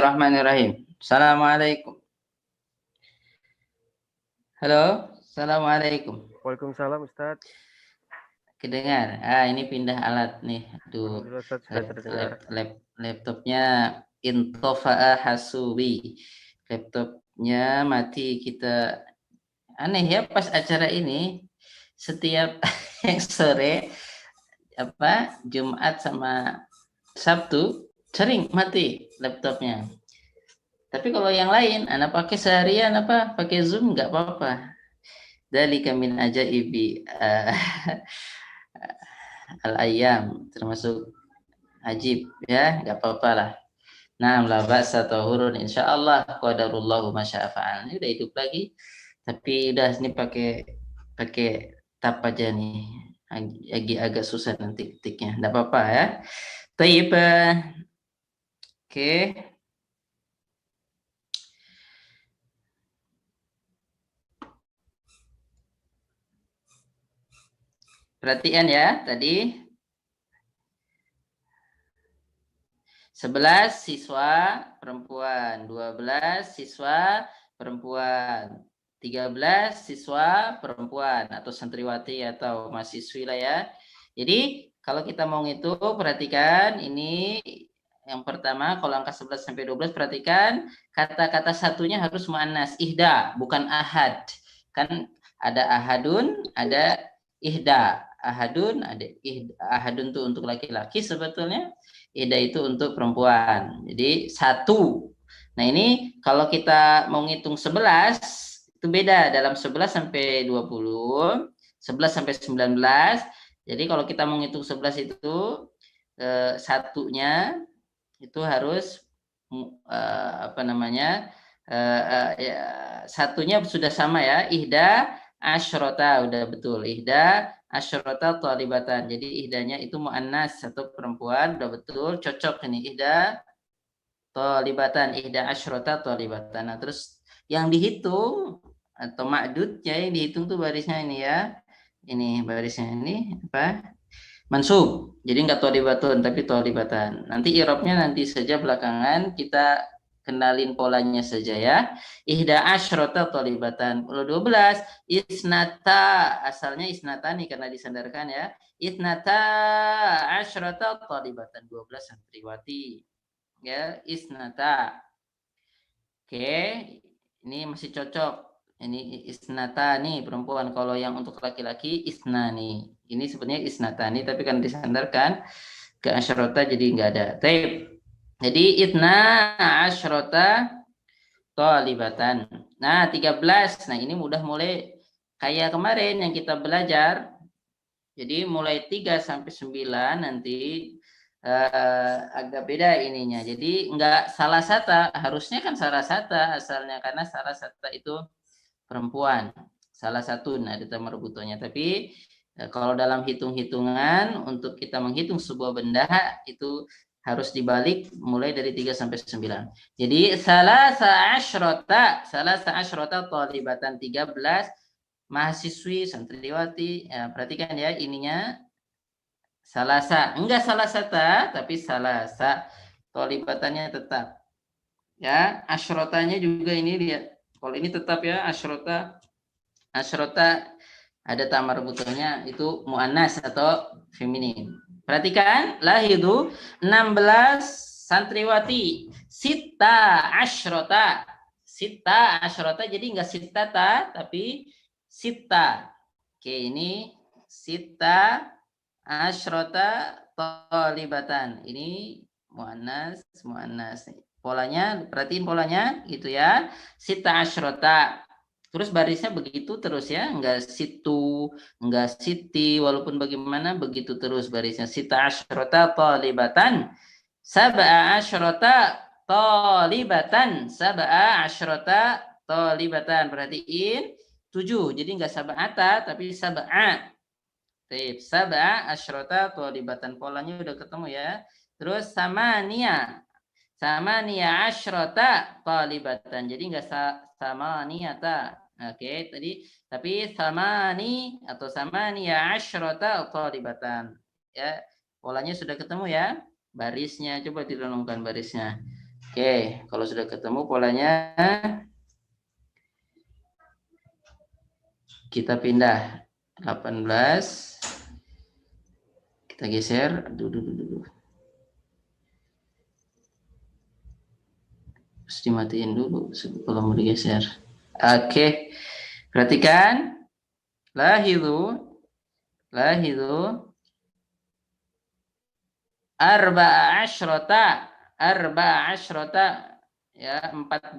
Bismillahirrahmanirrahim. Assalamualaikum. Halo, assalamualaikum. Waalaikumsalam Ustadz. Kedengar? Ini pindah alat nih. Aduh, Alhamdulillah Ustadz sudah terdengar. laptopnya Intofa'a Hasubi. Laptopnya mati. Kita aneh ya, pas acara ini setiap sore Jumat sama Sabtu sering mati laptopnya. Tapi kalau yang lain, anak pakai seharian pakai Zoom nggak apa-apa. Dzalika min ajaibi al-ayyam, termasuk ajib ya, nggak apa-apa lah. Nah, la ba'sa tahurun insyaallah qadarullahu masya'afa'al. Ini udah hidup lagi. Tapi udah ini pakai tab aja nih. Agak susah nanti ketiknya. Enggak apa-apa ya. Taib. Oke. Perhatian ya, tadi 11 siswa perempuan, 12 siswa perempuan, 13 siswa perempuan atau santriwati atau mahasiswi lah ya. Jadi kalau kita mau ngitung, perhatikan ini yang pertama, kalau angka 11 sampai 12 perhatikan kata-kata satunya harus muannas, ihda, bukan ahad. Kan ada ahadun, ada ihda. Ahadun, ada ihda. Ahadun itu untuk laki-laki sebetulnya. Ida itu untuk perempuan. Jadi satu. Nah ini kalau kita mau ngitung 11 itu beda dalam 11 sampai 20, 11 sampai 19. Jadi kalau kita mau ngitung 11 itu satunya itu harus ya, satunya sudah sama ya, ihda asyrota, udah betul, ihda asyrota thalibatan. Jadi ihdanya itu muannas atau perempuan, udah betul, cocok ini, ihda thalibatan, ihda asyrota thalibatan. Nah, terus yang dihitung atau ma'dudnya yang dihitung tuh barisnya ini ya. Ini barisnya ini apa? Mansub. Jadi enggak thalibatun tapi thalibatan. Nanti i'rabnya nanti saja belakangan, kita kenalin polanya saja ya. Ihda asyrota thalibatan. Kalau 12 isnata, asalnya isnatani karena disandarkan ya. Isnata asyrota thalibatan, 12 santriwati. Ya, isnata. Oke, ini masih cocok. Ini isnata nih perempuan. Kalau yang untuk laki-laki isnani. Ini sebenarnya isnatani tapi kan disandarkan ke asyrota jadi enggak ada. Jadi itna asyrota thalibatan. Nah, 13. Nah, ini udah mulai kayak kemarin yang kita belajar. Jadi mulai 3 sampai 9 nanti agak beda ininya. Jadi enggak salah sata, harusnya kan salah sata asalnya karena salah sata itu perempuan. Salah satu ada tamar butonya. Tapi kalau dalam hitung-hitungan untuk kita menghitung sebuah benda itu harus dibalik mulai dari 3 sampai 9. Jadi salah asyrota thalibatan, 13 mahasiswi santriwati. Ya, perhatikan ya ininya salasa, enggak salah sata tapi salasa, thalibatannya tetap. Ya, asyrotanya juga ini lihat. Kalau ini tetap ya, asyrota ada tamar butuhnya itu muannas atau feminin. Perhatikan, lahidu 16 santriwati, sita asyrota jadi enggak sitata tapi sita. Oke, ini sita asyrota thalibatan. Ini muannas. Polanya, perhatiin polanya gitu ya. Sita asyrota. Terus barisnya begitu terus ya, enggak situ, enggak siti, walaupun bagaimana begitu terus barisnya. Sita asyrota thalibatan, sab'a asyrota thalibatan, sab'a asyrota thalibatan. Perhatiin 7, jadi enggak sab'ata tapi sab'a. Sab'a asyrota thalibatan, polanya udah ketemu ya. Terus samania asyrota thalibatan, jadi enggak samaniyata. Oke, tadi tapi samani atau samania asyrota thalibatan. Ya, polanya sudah ketemu ya. Barisnya coba direnungkan barisnya. Oke, kalau sudah ketemu polanya, kita pindah 18. Kita geser. Aduh. Terus dimatiin dulu sebelum mau digeser. Oke, perhatikan. Lahidu arba'a asyrota ya 14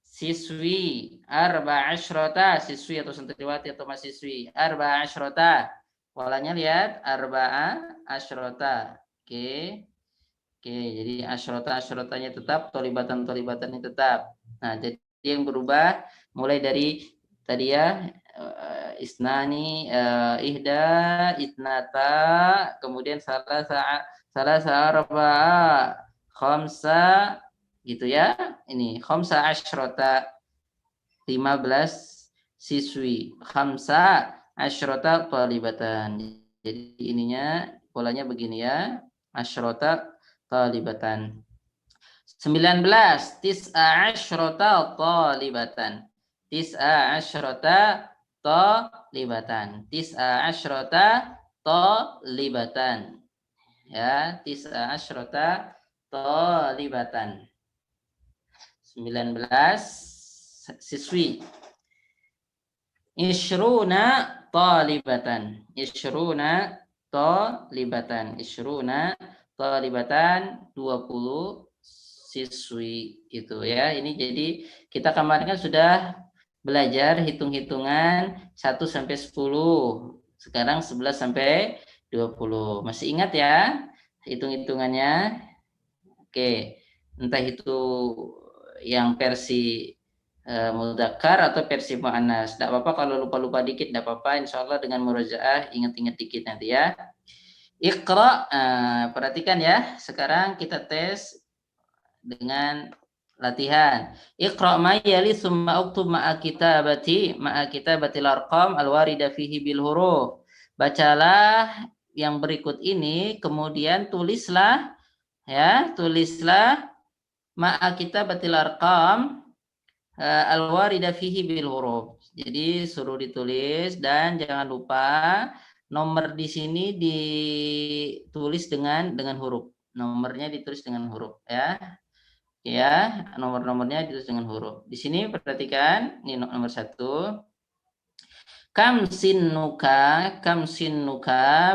siswi, arba'a asyrota siswi atau santriwati atau mahasiswi, arba'a asyrota polanya lihat arba'a asyrota. Oke, jadi asyrotanya tetap, tolibatannya tetap. Nah, jadi yang berubah mulai dari tadi ya isnani, ihda, itnata, kemudian salah arba'a, khamsa, gitu ya. Ini khamsa asyrota 15 siswi, khamsa asyrota talibatan. Jadi ininya polanya begini ya, asyrota talibatan. 19 tis'a asyrota talibatan. Tis'a asyrota talibatan. Tis'a asyrota talibatan. Ya, tis'a asyrota talibatan. 19 siswi. Isyruna talibatan. Isyruna talibatan. Isyruna talibatan 20 siswi itu ya. Ini jadi kita kemarin kan sudah belajar hitung-hitungan 1 sampai 10. Sekarang 11 sampai 20. Masih ingat ya hitung-hitungannya? Oke. Entah itu yang versi mudzakkar atau versi muannas. Tidak apa-apa kalau lupa-lupa dikit, tidak apa-apa. Insya Allah dengan murojaah ingat-ingat dikit nanti ya. Iqra, perhatikan ya. Sekarang kita tes dengan latihan. Iqra ma yali summa uktub ma'a kitabatil arqam alwarida fihi bil huruf. Bacalah yang berikut ini, kemudian tulislah ma'a kitabatil arqam al-warida fihi bil huruf. Jadi suruh ditulis dan jangan lupa nomor di sini ditulis dengan huruf. Nomornya ditulis dengan huruf ya. Ya, nomor-nomornya ditulis dengan huruf. Di sini perhatikan, ini nomor 1. Kam sinnuka,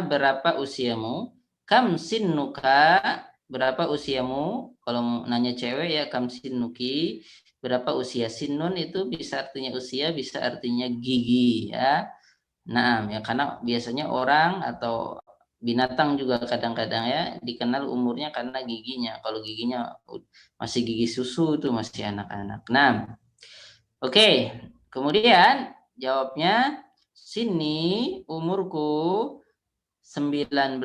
berapa usiamu? Kam sinnuka, berapa usiamu? Kalau nanya cewek ya kam sinnuki, berapa usia. Sinnun itu bisa artinya usia, bisa artinya gigi ya. Nah, ya karena biasanya orang atau binatang juga kadang-kadang ya dikenal umurnya karena giginya. Kalau giginya masih gigi susu itu masih anak-anak. Nah, oke. Kemudian jawabnya sini umurku 19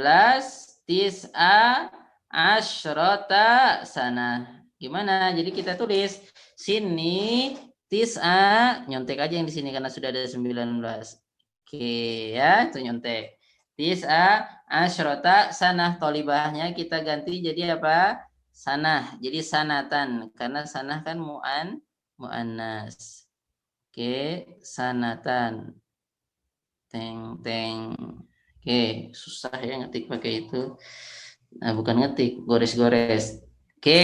tis'a asyrota sana. Gimana? Jadi kita tulis sini tis'a, nyontek aja yang di sini karena sudah ada 19. Oke ya, itu nyontek. Tis'a asyrota sanah, tolibahnya kita ganti jadi apa? Sanah. Jadi sanatan karena sanah kan muannas. Oke, sanatan. Teng. Oke, susah ya ngetik pakai itu. Nah, bukan ngetik, gores-gores. Oke,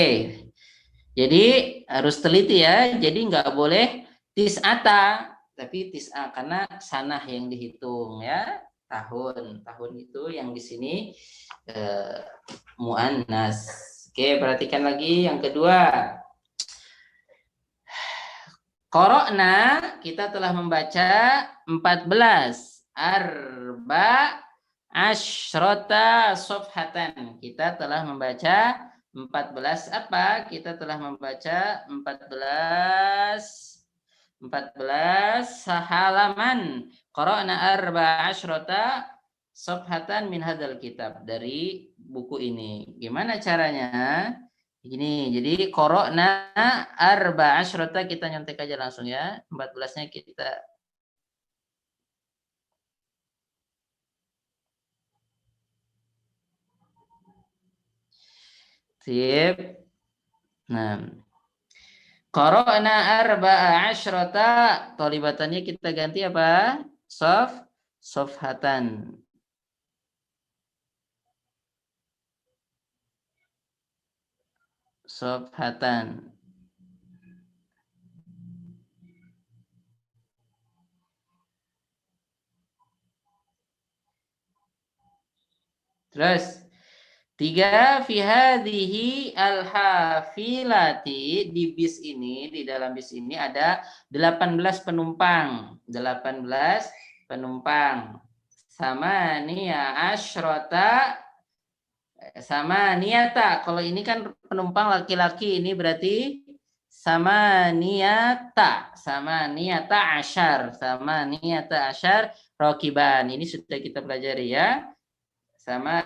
jadi harus teliti ya. Jadi nggak boleh tis'ata, tapi tis'a karena sanah yang dihitung ya. Tahun itu yang di sini muannas. Oke, perhatikan lagi yang kedua. Qara'na, kita telah membaca 14 arba asyrota sofhatan. Kita telah membaca 14 apa? Kita telah membaca 14 halaman. Qara'na arba asyrota sofhatan min hadzal kitab, dari buku ini. Gimana caranya? Ini jadi korokna arba asyrota, kita nyontek aja langsung ya. 14-nya kita sip. Nah, qara'na arba'a asyrata, thalibatannya kita ganti apa? Sofhatan. Sofhatan. Terus 3, fi hadhihi al-hafilati, di bis ini, di dalam bis ini ada 18 penumpang. 18 penumpang. Sama niata. Kalau ini kan penumpang laki-laki, ini berarti sama niata asyar rokiban. Ini sudah kita pelajari ya. Sama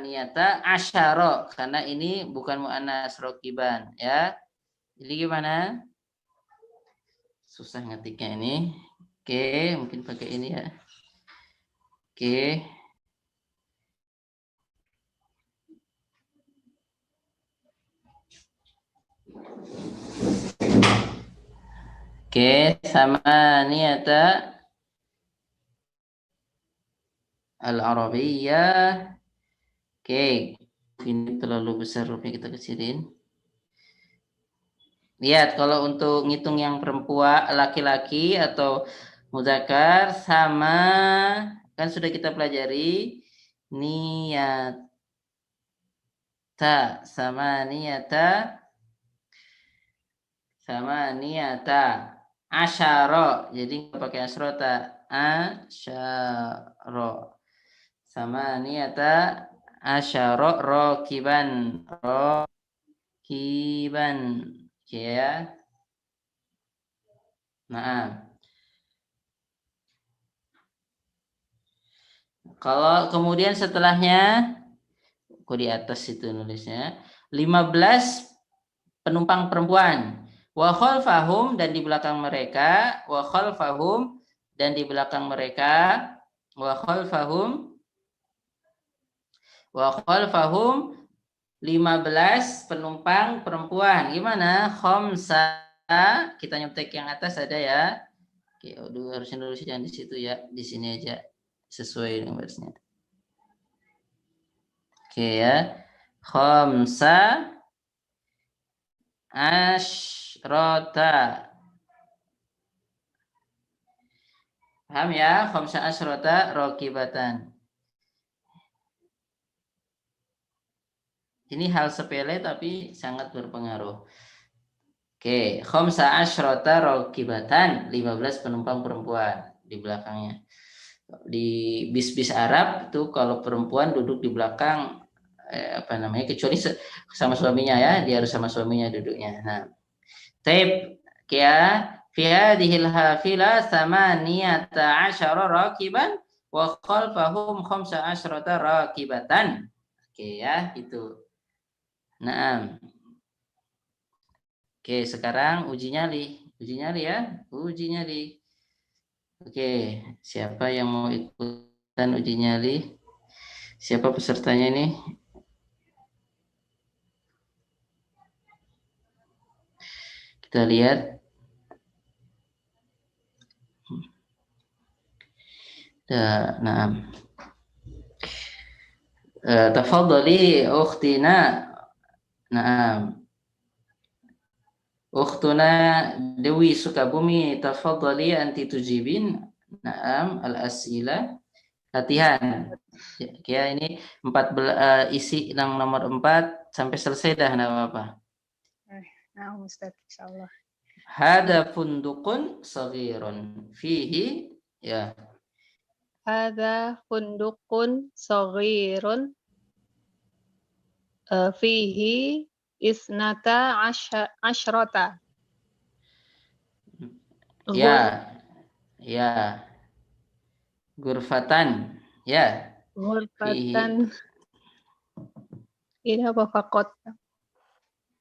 niata asyaro, karena ini bukan muannas rokiban ya. Jadi gimana? Susah ngetiknya ini. Oke, mungkin pakai ini ya. Oke. Oke, sama niata al-Arabiyyah. Oke, ini terlalu besar rupanya, kita kecilin. Lihat, kalau untuk ngitung yang perempuan, laki-laki atau muzakkar, sama, kan sudah kita pelajari niyata, sama niyata asyara, jadi nggak pakai asrota, asyara, sama niyata asyara rokiban, ya. Nah, kalau kemudian setelahnya, kok di atas itu nulisnya 15 penumpang perempuan, wa khalfahum, dan di belakang mereka, wa khalfahum, dan di belakang mereka, wa khalfahum 15 penumpang perempuan. Gimana? Khamsa, kita nyontek yang atas ada ya. Oke, harusnya nulis jangan di situ ya, di sini aja sesuai dengan barisnya. Oke ya. Khamsa asyrota. Paham ya? Khamsa asyrota rokibatan. Ini hal sepele tapi sangat berpengaruh. Oke, khamsa asyrota rokibatan, 15 penumpang perempuan di belakangnya. Di bis-bis Arab itu kalau perempuan duduk di belakang, kecuali sama suaminya ya, dia harus sama suaminya duduknya. Nah, tape ya, fi hadhil hafila samaniyata asyara rakiban wa khalfahum khamsa asyrata rakibatan. Oke ya, itu. Nah, oke, sekarang uji nyali ya, uji nyali. Oke, siapa yang mau ikutan uji nyali? Siapa pesertanya ini? Kita lihat. Nah, tafadhali ukhtina. Nah, ukhtuna Dewi Sukabumi, tafadhali anti tujibin. Naam, al-asila. Latihan. Ya, ini 14, isi yang nomor 4 sampai selesai dah, enggak apa-apa. Nah, Ustaz, insyaallah. Hada fundukun saghirun fihi, ya. Hada fundukun saghirun fihi isnata asyrata. Ya. Ya. Gurfatan, ya. Ghurfatan. Ini apa fakot?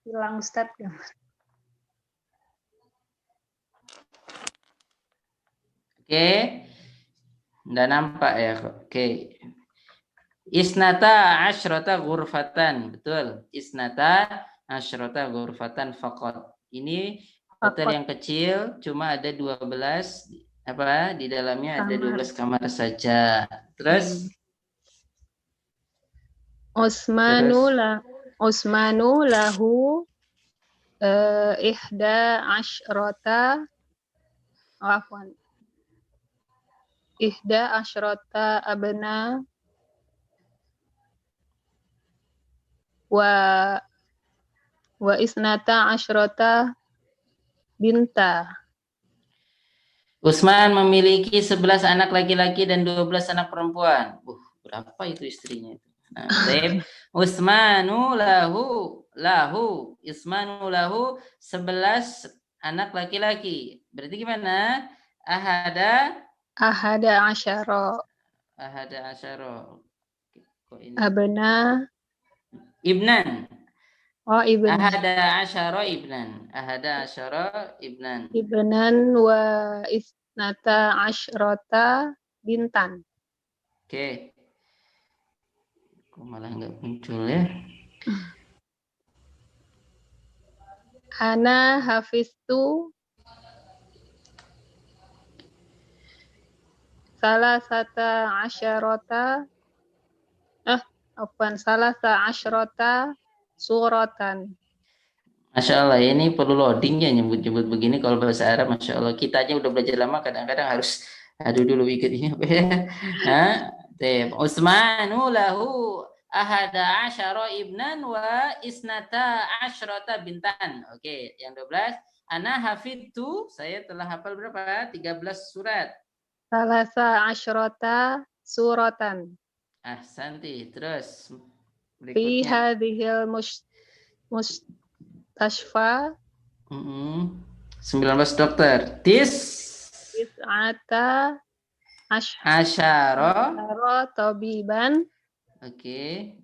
Hilang Ustaz. Oke. Nggak nampak ya. Oke. Isnata asyrota ghurfatan. Betul. Isnata asyrota ghurfatan faqat. Ini hotel Faqat. yang kecil, cuma ada 12 apa di dalamnya ada Kamar. 12 kamar saja. Terus Usmanu lahu ihda asyrota afwan ihda asyrota abna wa isnata asyrota binta. Usman memiliki 11 anak laki-laki dan 12 anak perempuan. Berapa itu istrinya itu? Nah, Usmanu lahu Ismanu lahu 11 anak laki-laki. Berarti gimana? Ahada Asyara asyara. Kok ini? abna Ibnan. ibn Ahada asyara ibnan. ibnan wa isnata asyrota bintan. Oke. Kok malah nggak muncul ya? Ana hafiztu salasata asyrota suratan. Masya Allah, ini perlu loading ya nyebut-nyebut begini kalau bahasa Arab. Masya Allah, kita aja udah belajar lama, kadang-kadang harus aduh dulu ikutnya apa ya. Usmanu lahu ahada asyara ibnan wa isnata asyrata bintan. Oke, yang 12. Ana hafidtu, saya telah hafal berapa? 13 surat. Salasa asyrota suratan. Ahsanti. Terus Fi berikutnya. hadhil mustashfa 19 dokter. is'ata Asyara. tabiban Oke.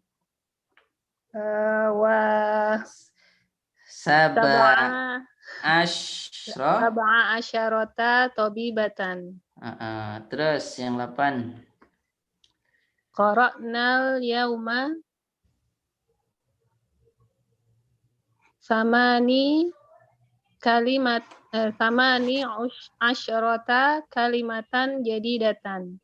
wa Sab'a asyarota tabibatan. Terus yang 8. Qara'nal yauma samani asyarota kalimatan jadidatan.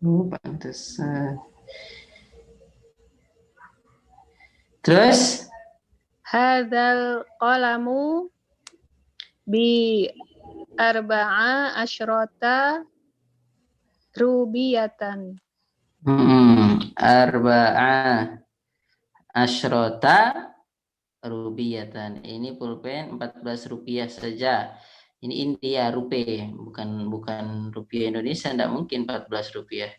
Pantesan. Terus Hadzal qalamu bi arba'a asyrota rubiyatan. Arba'a asyrota rubiyatan. Ini pulpen 14 rupiah saja. Ini India rupiah, bukan rupiah Indonesia, enggak mungkin 14 rupiah.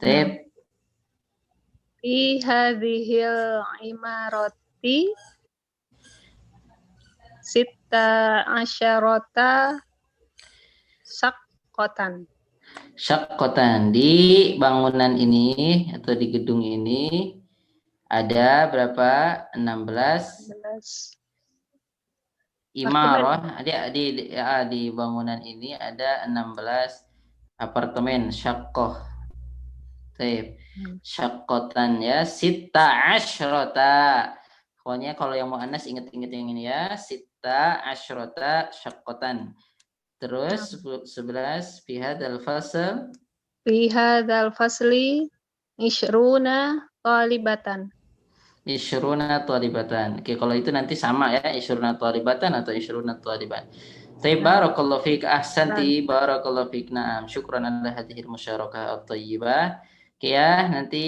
Tep. Fi hadhil imarati sita asyarota saqqatan. Syaqqatan. Di bangunan ini atau di gedung ini ada berapa? 16 imarah. Di bangunan ini ada 16 apartemen. Syaqqah. Baik. Syaqqatan ya. Sita asyrota. Pokoknya kalau yang mau anas inget-inget yang ini ya. Sita asyrota syaqqatan. Terus 11 fi hadzal fasl. Fi hadzal fasli isyruna talibatan. Isyruna talibatan. Oke, kalau itu nanti sama ya, isyruna talibatan atau isyruna taliban. Tayyib, barakallahu fiik, ahsanti, barakallahu fiik. Naam, syukran ala hadhil musyarakah at-thayyibah. Oke ya, nanti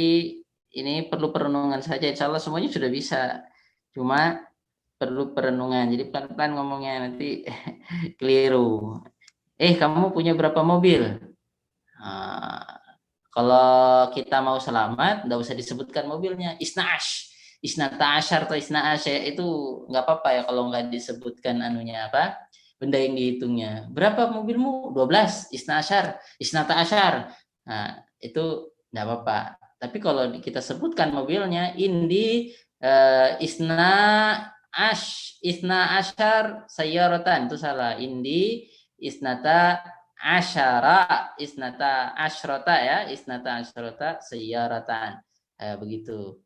ini perlu perenungan saja. Insyaallah semuanya sudah bisa. Cuma perlu perenungan. Jadi pelan-pelan ngomongnya, nanti keliru. Kamu punya berapa mobil? Kalau kita mau selamat, nggak usah disebutkan mobilnya. Isnata asyar atau isna asyar itu nggak apa-apa ya kalau nggak disebutkan anunya apa, benda yang dihitungnya. Berapa mobilmu? 12. Isna asyar, isnata asyar. Nah, itu nggak apa-apa. Tapi kalau kita sebutkan mobilnya, isna asyar sayyaratan, itu salah. Isnata asyara isnata asyrota ya, isnata asyrota sayyaratan. Begitu.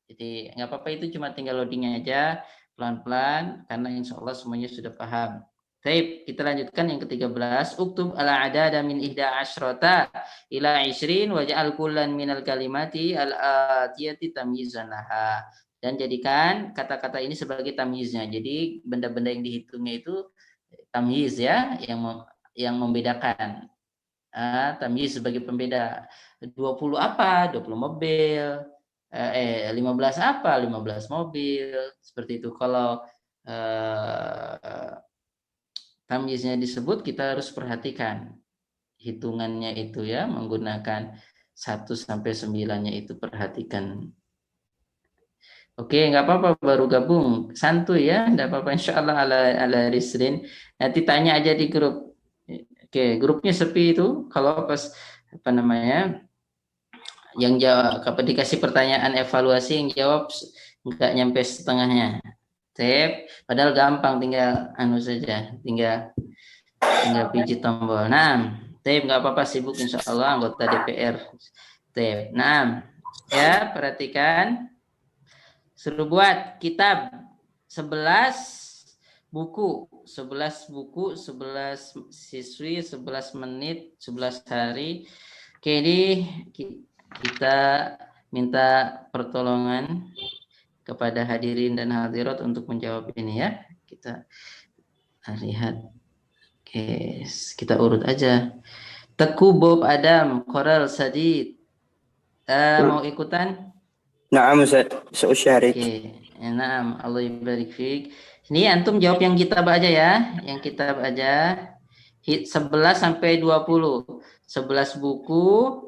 Jadi nggak apa-apa, itu cuma tinggal loading aja pelan-pelan karena insya Allah semuanya sudah paham. Baik, kita lanjutkan yang ke-13. Uktub ala adada min ihda asyrota ila isrin waj'al kullan minal kalimati al-atiyati tamyizan laha. Dan jadikan kata-kata ini sebagai tamyiznya. Jadi benda-benda yang dihitungnya itu tamyiz ya, yang membedakan. Tamyiz sebagai pembeda. 20 apa? 20 mobil. 15 apa? 15 mobil. Seperti itu. Kalau tamyiznya disebut, kita harus perhatikan hitungannya itu ya, menggunakan 1 sampai 9-nya itu, perhatikan. Oke, nggak apa-apa, baru gabung, santuy ya, nggak apa-apa, insya Allah ala risrin. Nanti tanya aja di grup. Oke, grupnya sepi itu kalau pas apa namanya, yang jawab kapan dikasih pertanyaan evaluasi yang jawab nggak nyampe setengahnya. Padahal gampang, tinggal saja, tinggal pijit tombol. Nah, nggak apa-apa, sibuk insya Allah anggota DPR. Nah, ya perhatikan, suruh buat kitab 11 buku, 11 siswi, 11 menit, 11 hari. Oke, ini kita minta pertolongan kepada hadirin dan hadirat untuk menjawab ini ya. Kita lihat. Oke, kita urut aja. Teku, Bob, Adam, Korel, Sadid. Mau ikutan? Naam, Ustaz. Oke, naam, Allah ibarik fiik. Ini antum jawab yang kitab aja ya, yang kitab aja. 11 sampai 20. 11 buku,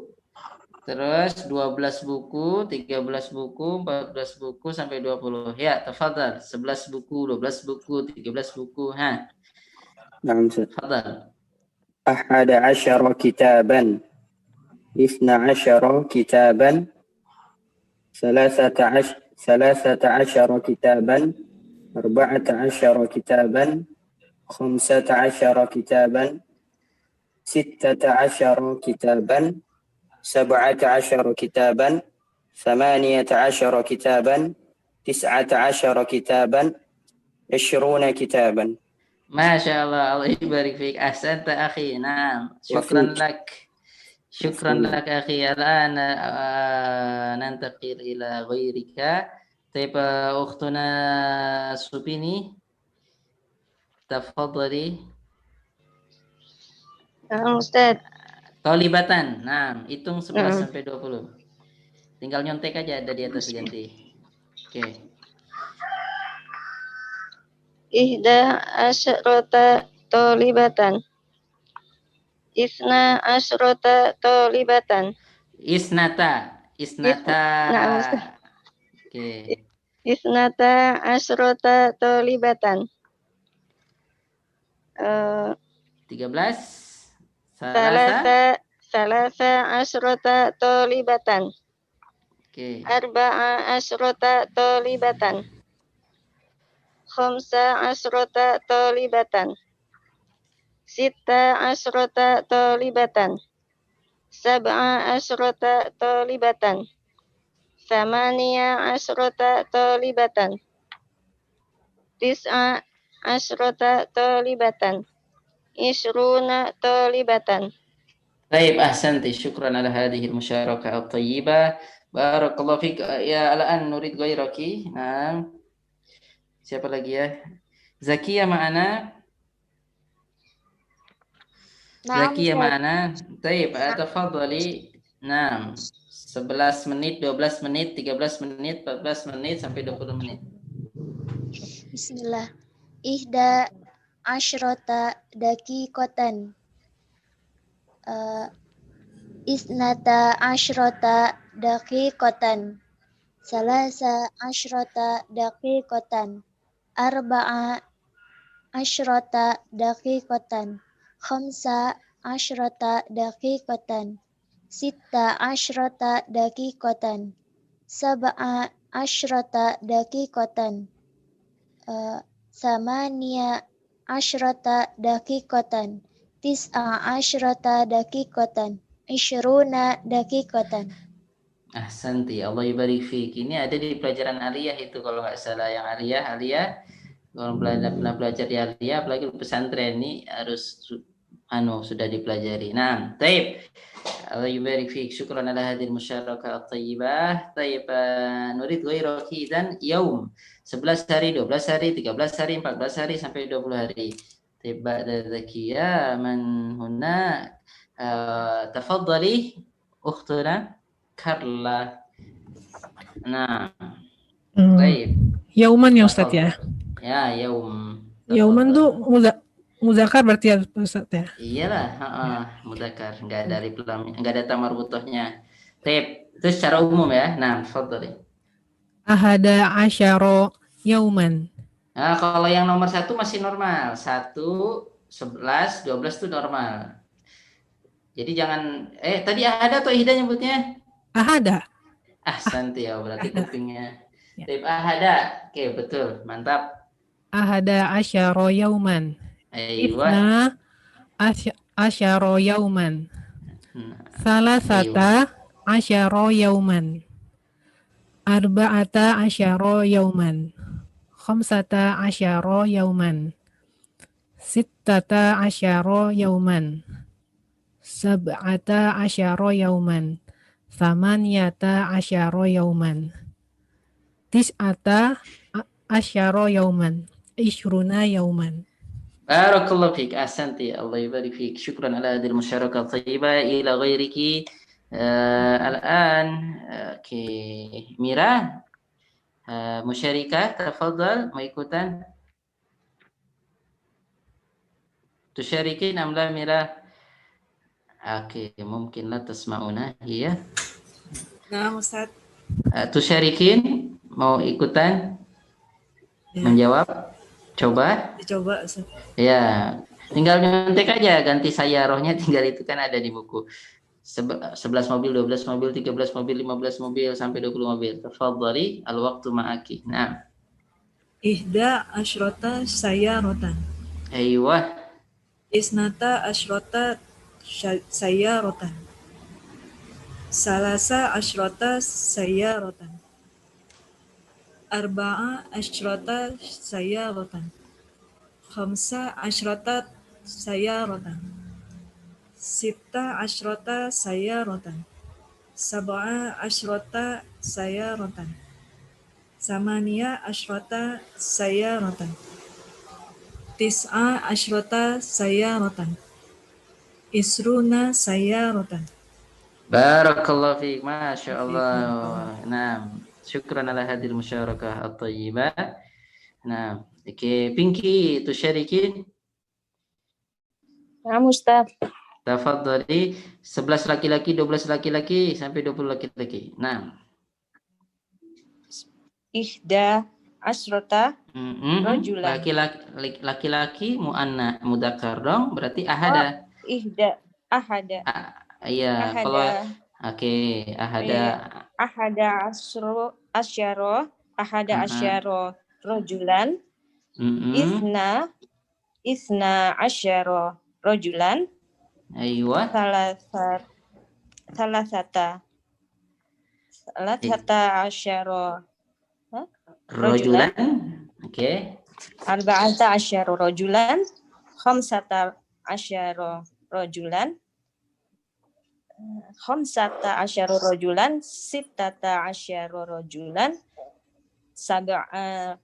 terus 12 buku, 13 buku, 14 buku sampai 20. Ya, tafadhal. 11 buku, 12 buku, 13 buku. Naam, Ustaz. Tafadhal. 11 kitaban, 12 kitaban, 13 kitaban, 14 kitaban, 15 kitaban, 16 kitaban, 17 kitaban, 18 kitaban, 19 kitaban, 20 kitaban. Masya Allah, Allah ibarik fiik. Ahsanta akhi. Nah, syukran lak. Syukran lak akhi. Al'an nantaqil ila ghairika. Taib ukhtuna Supini. Tafadhali. Ustaz. Tolibatan. Nah, hitung 11 sampai 20. Tinggal nyontek aja, ada di atas ganti. Oke. Ihda asyrota tolibatan. Isna asyrota tolibatan. Isnata. Oke. Isnata asyrota tolibatan. 13. Salasa asyrota tolibatan. Oke. Arba'a asyrota tolibatan. Khamsa asyrota tolibatan. Sita asyrota tolibatan. Sab'a asyrota tolibatan. Thamaniya asyrota tolibatan. Tis'a asyrota tolibatan. Ishruna tolibatan. Baik, ahsanti. Syukran ala hadhihi al-musyarakah at-tayyibah. Barakallahu fik. Ya, al'an nurid ghairaki. Nah. Siapa lagi ya? Zakia ma'ana? Zakia ma'ana? Baik, tafadhali. Nah. 11 menit, 12 menit, 13 menit, 14 menit sampai 20 menit. Bismillah. Ihda asyrota daqiqatan. Isnata asyrota daqiqatan. Salasa asyrota daqiqatan. Arba'a asyrota daqiqatan. Khamsa asyrota daqiqatan. Sita asyrota daqiqatan. Sab'a asyrota daqiqatan. Samania asyrota daqiqatan. tis'a asyrata daqiqatan. Isyruna daqiqatan. Ahsanti, Allah yubarik fiik. Ini ada di pelajaran aliyah itu kalau nggak salah, yang aliyah. Kalau pernah belajar di aliyah, apalagi di pesantren ini harus sudah dipelajari. Nah, taib. Allah yubarik fiik. Syukran ala hadil musyarakah at-tayyibah. Taib, nurid ghairaki dan yaum. 11 hari, 12 hari, 13 hari, 14 hari sampai 20 hari. Taib ba'da dhakiya man huna tafaddali ukhtuna Carla. Nah, baik. Yauman ya Ustadz ya? Ya, yaum. Yauman tuh muzakar berarti ya Ustadz ya? Iyalah, mudzakkar, enggak ada tamar butuhnya. Tip, itu secara umum ya. Nah, tafadhali. Ahada asyara yauman. Nah, kalau yang nomor 1 masih normal. 1, 11, 12 itu normal. Jadi jangan tadi ahada atau ihda nyebutnya? Ahada. Ahsanti ya, berarti kupingnya. Ya. Tip ahada. Oke, betul. Mantap. Ahada asyara yauman. Aywa. Asyara yauman. Salasata asyara yauman. Arba'ata asyara yauman. Khamsata asyara yauman. Sittata asyara yauman. Sab'ata asyara yauman. Thamaniyata asyara yauman. Tis'ata asyara yauman. Ishruna yauman. Barakallahu fiik, ahsanti, Allah yubarik fiik. Syukran ala hadhihi al-musyarakah thayyibah ila ghairiki. Al-an Mira musyarikah, tafadhal, mau ikutan? Tusyarikin am la Mira? Mungkin la tasma'una, iya. Nah, Ustaz. Tusyarikin, mau ikutan? Ya. Menjawab? Coba? Dicoba, Ustaz. Ya, tinggal nyontek aja, ganti sayarohnya tinggal itu kan ada di buku. 11 mobil, 12 mobil, 13 mobil, 15 mobil, sampai 20 mobil. Tafadhali, al-waqtu ma'aki. Nah. Ihda asyrota sayyaratan. Aywa. Isnata asyrota sayyaratan. Salasa asyrota sayyaratan. Arba'a asyrota sayyaratan. Khamsa asyrota sayyaratan. Sitta asyrota sayyaratan. Sab'a asyrota sayyaratan. Samaniya asyrota sayyaratan. Tis'a asyrota sayyaratan. Isruna sayyaratan. Barakallahu fiik, Masya Allah. Nah, syukran ala hadil musyarakah at-tayyibah. Nah, oke, Pinky, tusyarikin. Nah, Ustaz. Tafadhali, 11 laki-laki, 12 laki-laki, sampai 20 laki-laki. Nah. Ihda asyrota rajulan. Laki-laki muanna mudzakkar dong, berarti ahada. Ihda ahada. Iya, kalau ahada. Ahada asyara rajulan. Isna asyara rajulan. Aywa. Salasata asyara rajulan. Oke. Arba'ata asyara rajulan. Khamsata asyara rajulan. Khamsata asyara rajulan. Sittata asyara rajulan. Sab'a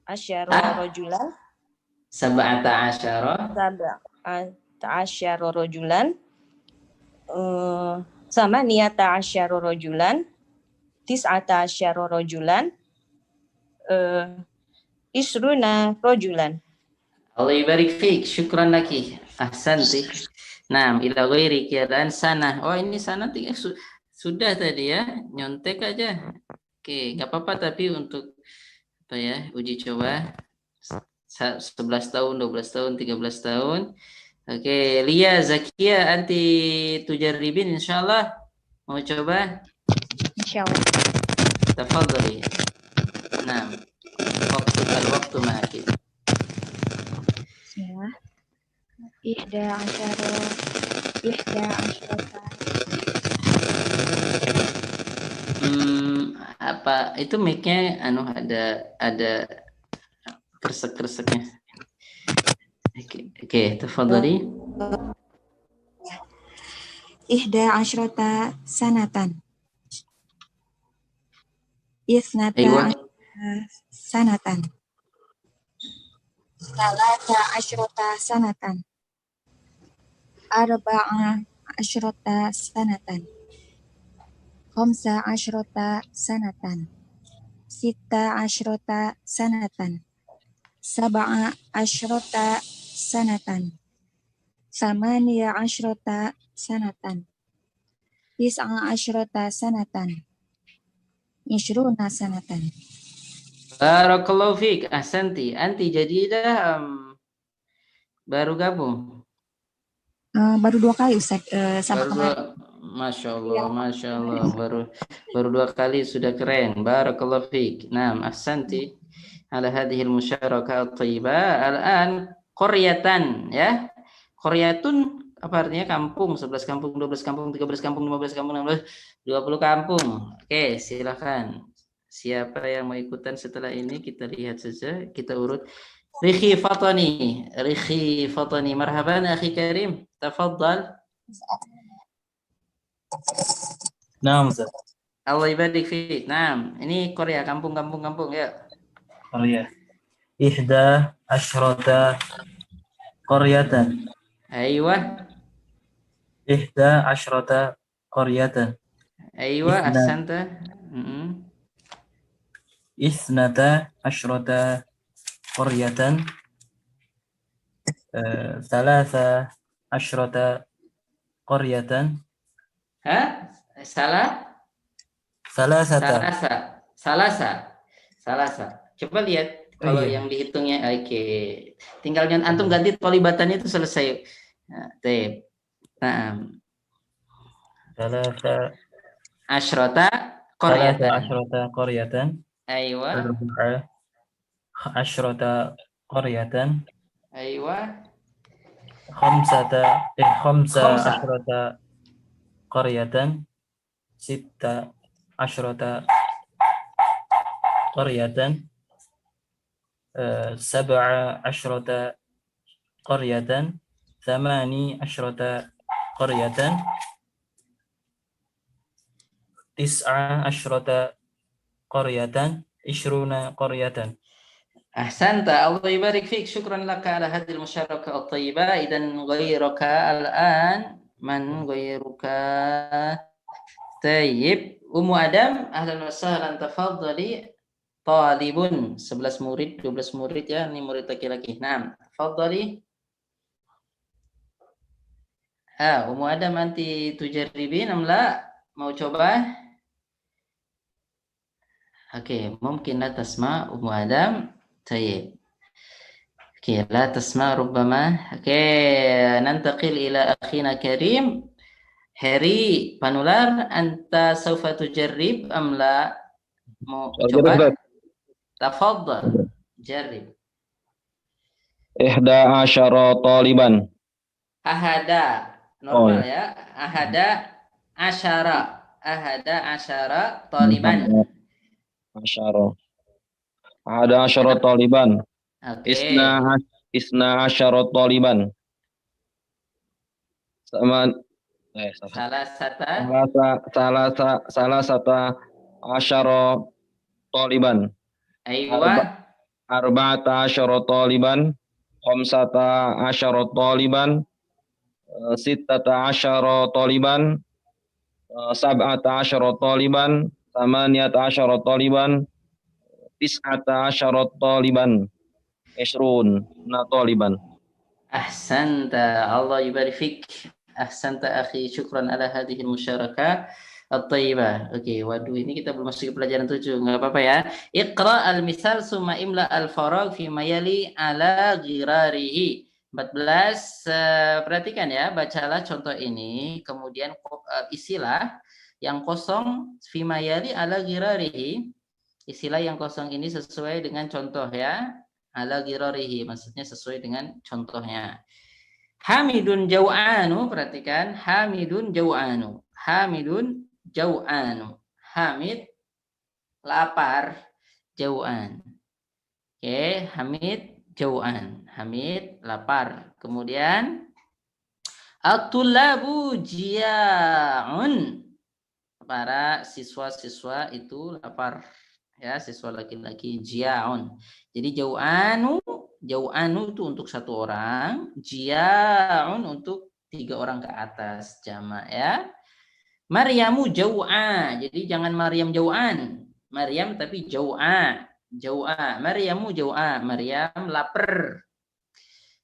asyara rajulan. Sab'ata asyara. Asyara rajulan. Samaniyata asyara rajulan. Tis'ata asyara rajulan. Isruna rajulan. Allah yubarik fiik, syukran laki. Ahsanti. Nah, ila ghairi kiran sana. Oh, ini sana sudah tadi ya, nyontek aja. Oke, enggak apa-apa, tapi untuk uji coba 11 tahun, 12 tahun, 13 tahun. Oke, Lia, Zakia, anti tujarribin insyaallah. Mau coba? Insyaallah. Tafadhali. Nah, waktu ma'aki. Ya. ihda asyarata. Apa itu mic-nya ada kresek-kreseknya. Oke, tafadhali. Ihda asyrata sanatan. Isnata Aywa. sanatan. Salata asyrata sanatan. Arba'a asyrata sanatan. Khamsa asyrata sanatan. Sita asyrata sanatan. Sab'a asyrata sanatan. Samaniya asyrata sanatan. Tis'a asyrata sanatan. Ishruna sanatan. Barakallahu fiik. Ahsanti. Anti jadidah baru gabung. Baru 2 kali Ustaz sama Baru kemarin. Masya Allah, Masya Allah. Baru 2 kali sudah keren. Barakallahu fiik. Naam, ahsanti. Ala hadhil musyarakah at-thayyibah. Al-an qaryatan ya. Qaryatun apa artinya kampung, 11 kampung, 12 kampung, 13 kampung, 15 kampung, 16, 20 kampung. Oke, silakan. Siapa yang mau ikutan setelah ini kita lihat saja, kita urut. Rikhi Fatani, marhaban akhi Karim, tafaddal. Naam, Ustaz. Allah ibarik fiik. Naam, ini Korea kampung ya. Qaryah. Ihda asyrata qaryatan. Aywa. Ihda asyrata qaryatan. Aywa, ahsanta. Isnata asyrata qaryatan. Thalatha asyrata qaryatan. Hah? Salah? Thalathata. Salasa. Coba lihat kalau iya. yang dihitungnya. Oke. Tinggal antum ganti tolibatan itu selesai. Nah, Thalatha asyrota Thalatha qaryatan. asyrata qaryatan. Aywa. Arba'a asyrata qaryatan. Aywa. Khamsa Khamsa. asyrata qaryatan. Sitta asyrata qaryatan. Sab'a asyrata qaryatan. Thamani asyrata qaryatan. Tis'a asyrata qaryatan. Ishruna qaryatan. Ahsanta, Allah ibarik fiik. Syukran laka ala hadhil musyarakah at-thayyibah. Idan ghayraka al-an man ghayruka. Tayyib. Ummu Adam, ahlan wa sahlan, tafadhali. Talibun, 11 murid, 12 murid ya, ini murid laki-laki. Naam, tafadhali. Ummu Adam anti tujarribin am la? Mau coba? Oke, mungkin la tasma Ummu Adam. Tayyib. Oke, la tasma rubbama. Oke, nantaqil ila akhina Karim. Heri Panular, anta saufa tujarrib am la? Mau coba? Tafadhal, jarrib. Ihda asyara taliban. Ahada, normal ya. Ahada asyara taliban. Ahada asyara taliban. Oke. Isna asyara taliban. Salasata asyara taliban. Aywa. Arba'ata asyara taliban. Khamsata asyara taliban. Sittata asyara taliban. Sab'ata asyara taliban. Thamaniyata asyara taliban. Tis'ata asyara taliban. Ishrun taliban. Ahsanta, Allah yubarik fik. Ahsanta akhi, syukran ala hadhihi musyarakah at-thayyibah. Oke, waduh ini kita belum masuk ke pelajaran 7, enggak apa-apa ya. Iqra al-misal summa imla al-faragh fi mayali ala ghirarihi. 14, perhatikan ya, bacalah contoh ini, kemudian isilah yang kosong fi mayali ala ghirarihi. Isilah yang kosong ini sesuai dengan contoh ya. Ala ghirarihi, maksudnya sesuai dengan contohnya. Hamidun jau'anu, perhatikan. Hamidun jau'anu. Hamidun jau'anu. Hamid lapar, jau'an. Oke, Hamid jau'an. Hamid lapar. Kemudian at-tullabu jia'un. Para siswa-siswa itu lapar. Ya, siswa laki-laki jia'un. Jadi jau'anu itu untuk satu orang, jia'un untuk 3 orang ke atas, jamak ya. Maryamu jau'a. Jadi jangan Maryam jau'an. Maryam tapi jau'a. Jau'a. Maryamu jau'a. Maryam lapar.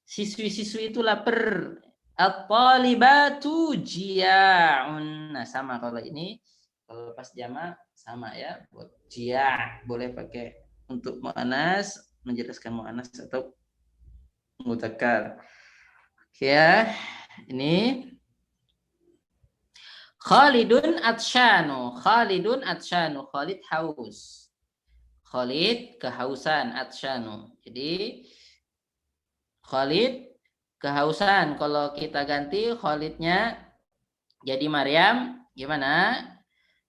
Siswi-siswi itu lapar. At-talibatu jia'un. Nah, sama kalau ini. Kalau pas jamak sama ya. Buat jia' boleh pakai untuk mu'annas, menjelaskan mu'annas atau mudzakkar. Oke ya. Ini Khalidun atsyanu. Khalidun atsyanu. Khalid haus. Khalid kehausan, atsyanu. Jadi Khalid kehausan. Kalau kita ganti Khalidnya jadi Maryam, gimana?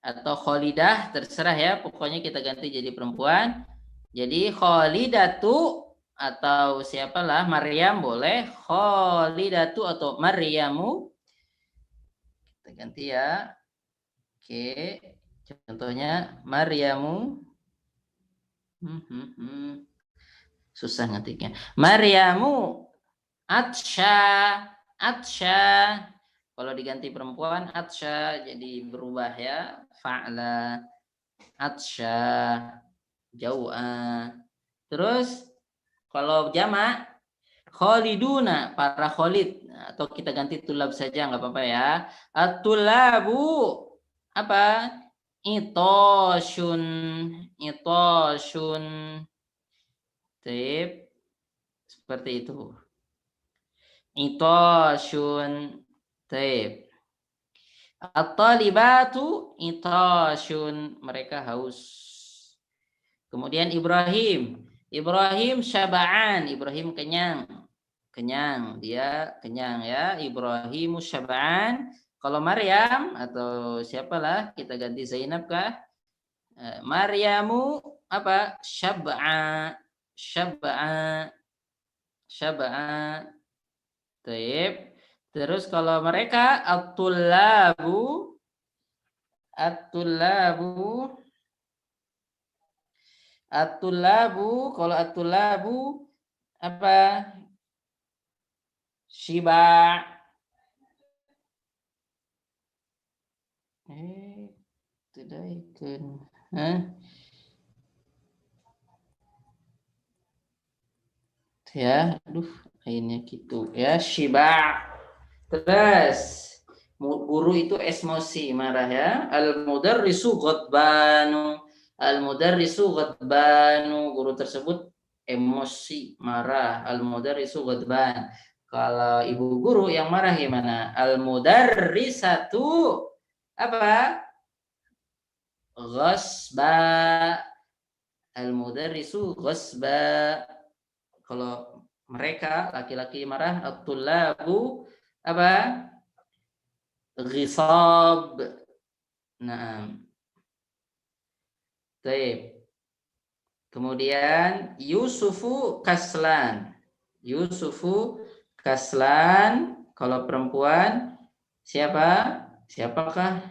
Atau Khalidah, terserah ya. Pokoknya kita ganti jadi perempuan. Jadi Khalidatu atau siapalah, Maryam boleh. Khalidatu atau Maryamu. Kita ganti ya. Oke. Contohnya Maryamu. Susah ngetiknya. Maryamu atsya. Atsya. Kalau diganti perempuan, atsya jadi berubah ya. Fa'la. Atsya. Jau'a. Terus kalau jamak Khaliduna, para Khalid, atau kita ganti tulab saja nggak apa-apa ya. At-tulabu apa? Itoshun. Itoshun. Tip. Seperti itu. Itoshun. Tip. At-talibatu itoshun. Mereka haus. Kemudian Ibrahim. Ibrahim syaba'an. Ibrahim kenyang. Kenyang. Dia kenyang ya. Ibrahimu syaba'an. Kalau Maryam atau siapalah, kita ganti Zainab kah? Maryamu apa? Syab'a. Syab'a. Syab'a. Taib. Terus kalau mereka at-tullabu. At-tullabu. At-tullabu, kalau at-tullabu apa? Shiba. Tidak ikut. Ya, aduh, akhirnya gitu. Ya, shiba. Terus guru itu emosi, marah ya. Al-mudarrisu ghadbanu. Al-mudarrisu ghadbanu, guru tersebut emosi, marah. Al-mudarrisu ghadban. Kalau ibu guru yang marah gimana? Al-mudarrisatu apa? Ghasba. Al-mudarrisu ghasba. Kalau mereka laki-laki marah, at-tullabu apa? Ghisab. Nah. Baik. Kemudian Yusufu kaslan. Yusufu kaslan. Kalau perempuan siapa? Siapakah?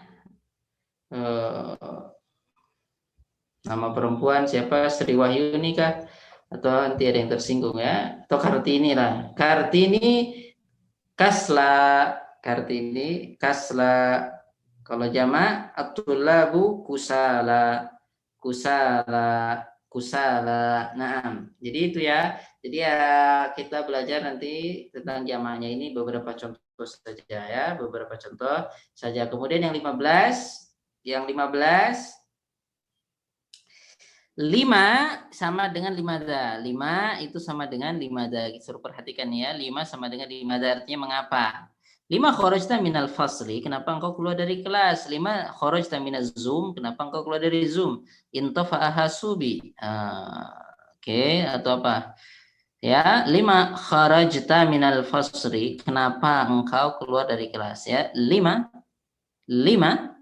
Nama perempuan siapa? Sri Wahyuni kah? Atau nanti ada yang tersinggung ya? Atau Kartini lah. Kartini kasla. Kartini kasla. Kalau jamak at-tullabu kusala. Kusala, kusala. Nah, jadi itu ya. Jadi ya kita belajar nanti tentang jamaknya ini beberapa contoh saja ya, beberapa contoh saja. Kemudian yang 15 5 sama dengan limada. 5 itu sama dengan limada. Suruh perhatikan ya, 5 sama dengan limada artinya mengapa? 5 kharajta minal fasli, kenapa engkau keluar dari kelas? 5 kharajta minaz Zoom, kenapa engkau keluar dari Zoom? Intafa'a hasubi. Oke, atau apa? Ya, 5 kharajta minal fasri, kenapa engkau keluar dari kelas ya? 5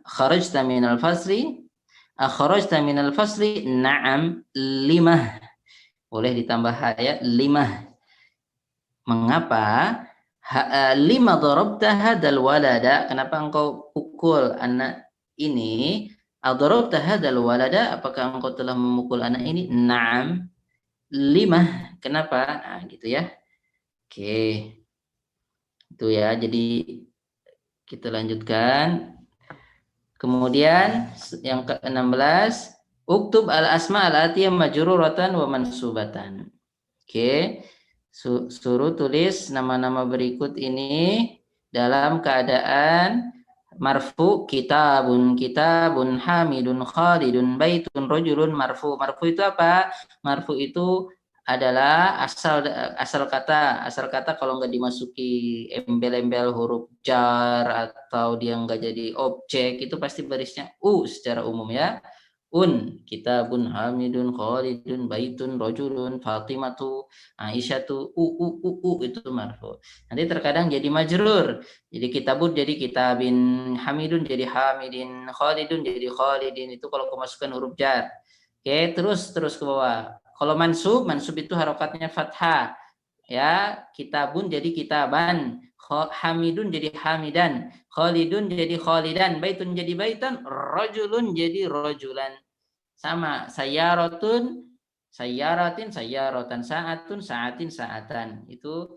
kharajta minal fasri, akhrajta minal fasri, na'am 5. Boleh ditambah ya, 5. Mengapa? 5 darabta hadal walada, kenapa engkau pukul anak ini? Darabta hadal walada, apakah engkau telah memukul anak ini? Na'am 5. Kenapa? Nah, gitu ya. Oke. Itu ya. Jadi kita lanjutkan. Kemudian yang ke-16, uktub al-asma al-atiyah majruratan wa mansubatan. Oke. Suruh tulis nama-nama berikut ini dalam keadaan marfu. Kitabun, hamidun, khalidun, baitun, rajulun. Marfu itu apa? Marfu itu adalah asal kata kalau nggak dimasuki embel-embel huruf jar atau dia nggak jadi objek, itu pasti barisnya secara umum ya. Kitabun, hamidun, khalidun, baitun, rajulun, fatimatu, aisyatu, itu marfu. Nanti terkadang jadi majrur. Jadi kitabun jadi kitabin, hamidun jadi hamidin, khalidun jadi khalidin, itu kalau kemasukan huruf jar. Oke, terus ke bawah. Kalau mansub itu harokatnya fathah. Ya, kitabun jadi kitaban, hamidun jadi hamidan, khalidun jadi khalidan, baitun jadi baitan, rajulun jadi rajulan. Sama, sayyaratin, sayyaratan, sa'atin, sa'atan. Itu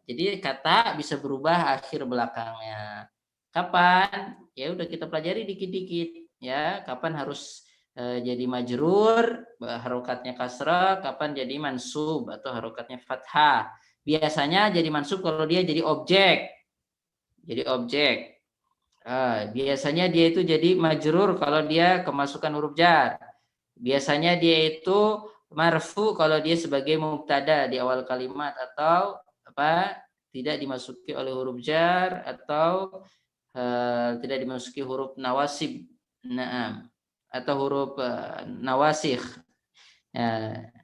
jadi kata bisa berubah akhir belakangnya. Kapan? Ya udah kita pelajari dikit-dikit ya. Kapan harus jadi majrur, harokatnya kasrah, kapan jadi mansub atau harokatnya fathah. Biasanya jadi mansub kalau dia jadi objek. Biasanya dia itu jadi majrur kalau dia kemasukan huruf jar. Biasanya dia itu marfu kalau dia sebagai mubtada di awal kalimat atau tidak dimasuki oleh huruf jar atau tidak dimasuki huruf nawasib. Naam. Atau huruf nawasikh.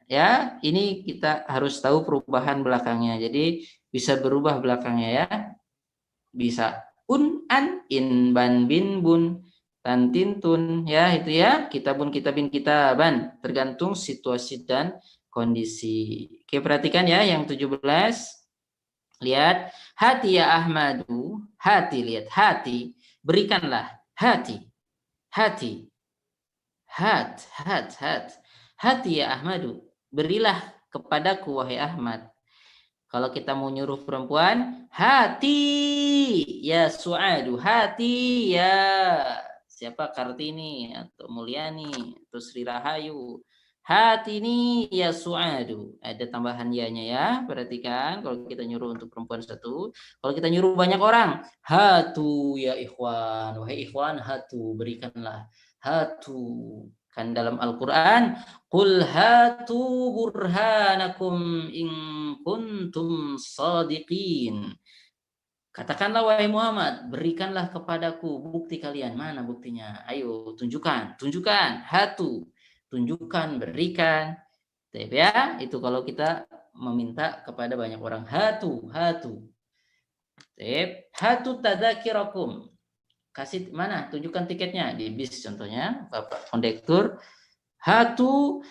Ya, ini kita harus tahu perubahan belakangnya. Jadi bisa berubah belakangnya ya. Bisa an, in, ban, bin, bun, tan, tin, tun, ya itu ya. Kitabun, kitabin, kitaban, tergantung situasi dan kondisi. Oke, perhatikan ya yang 17. Lihat, hati ya Ahmadu, hati, lihat, hati, berikanlah, hati. Hati ya Ahmadu, berilah kepadaku wahai Ahmad. Kalau kita mau nyuruh perempuan, hati ya Su'adu, hati ya siapa, Kartini atau Mulyani atau Sri Rahayu, hati ini ya Su'adu. Ada tambahan ya-nya ya, perhatikan kalau kita nyuruh untuk perempuan satu. Kalau kita nyuruh banyak orang, hatu ya ikhwan, wahai ikhwan, hatu, berikanlah. Hatu, kan dalam Al-Quran, qul hatu burhanakum in kuntum shadiqin. Katakanlah wahai Muhammad, berikanlah kepadaku bukti kalian. Mana buktinya? Ayo tunjukkan. Hatu, tunjukkan, berikan. Ya, itu kalau kita meminta kepada banyak orang. Hatu. Hatu tadzakirakum. Kasih mana? Tunjukkan tiketnya di bis contohnya, Bapak kondektur. Hatu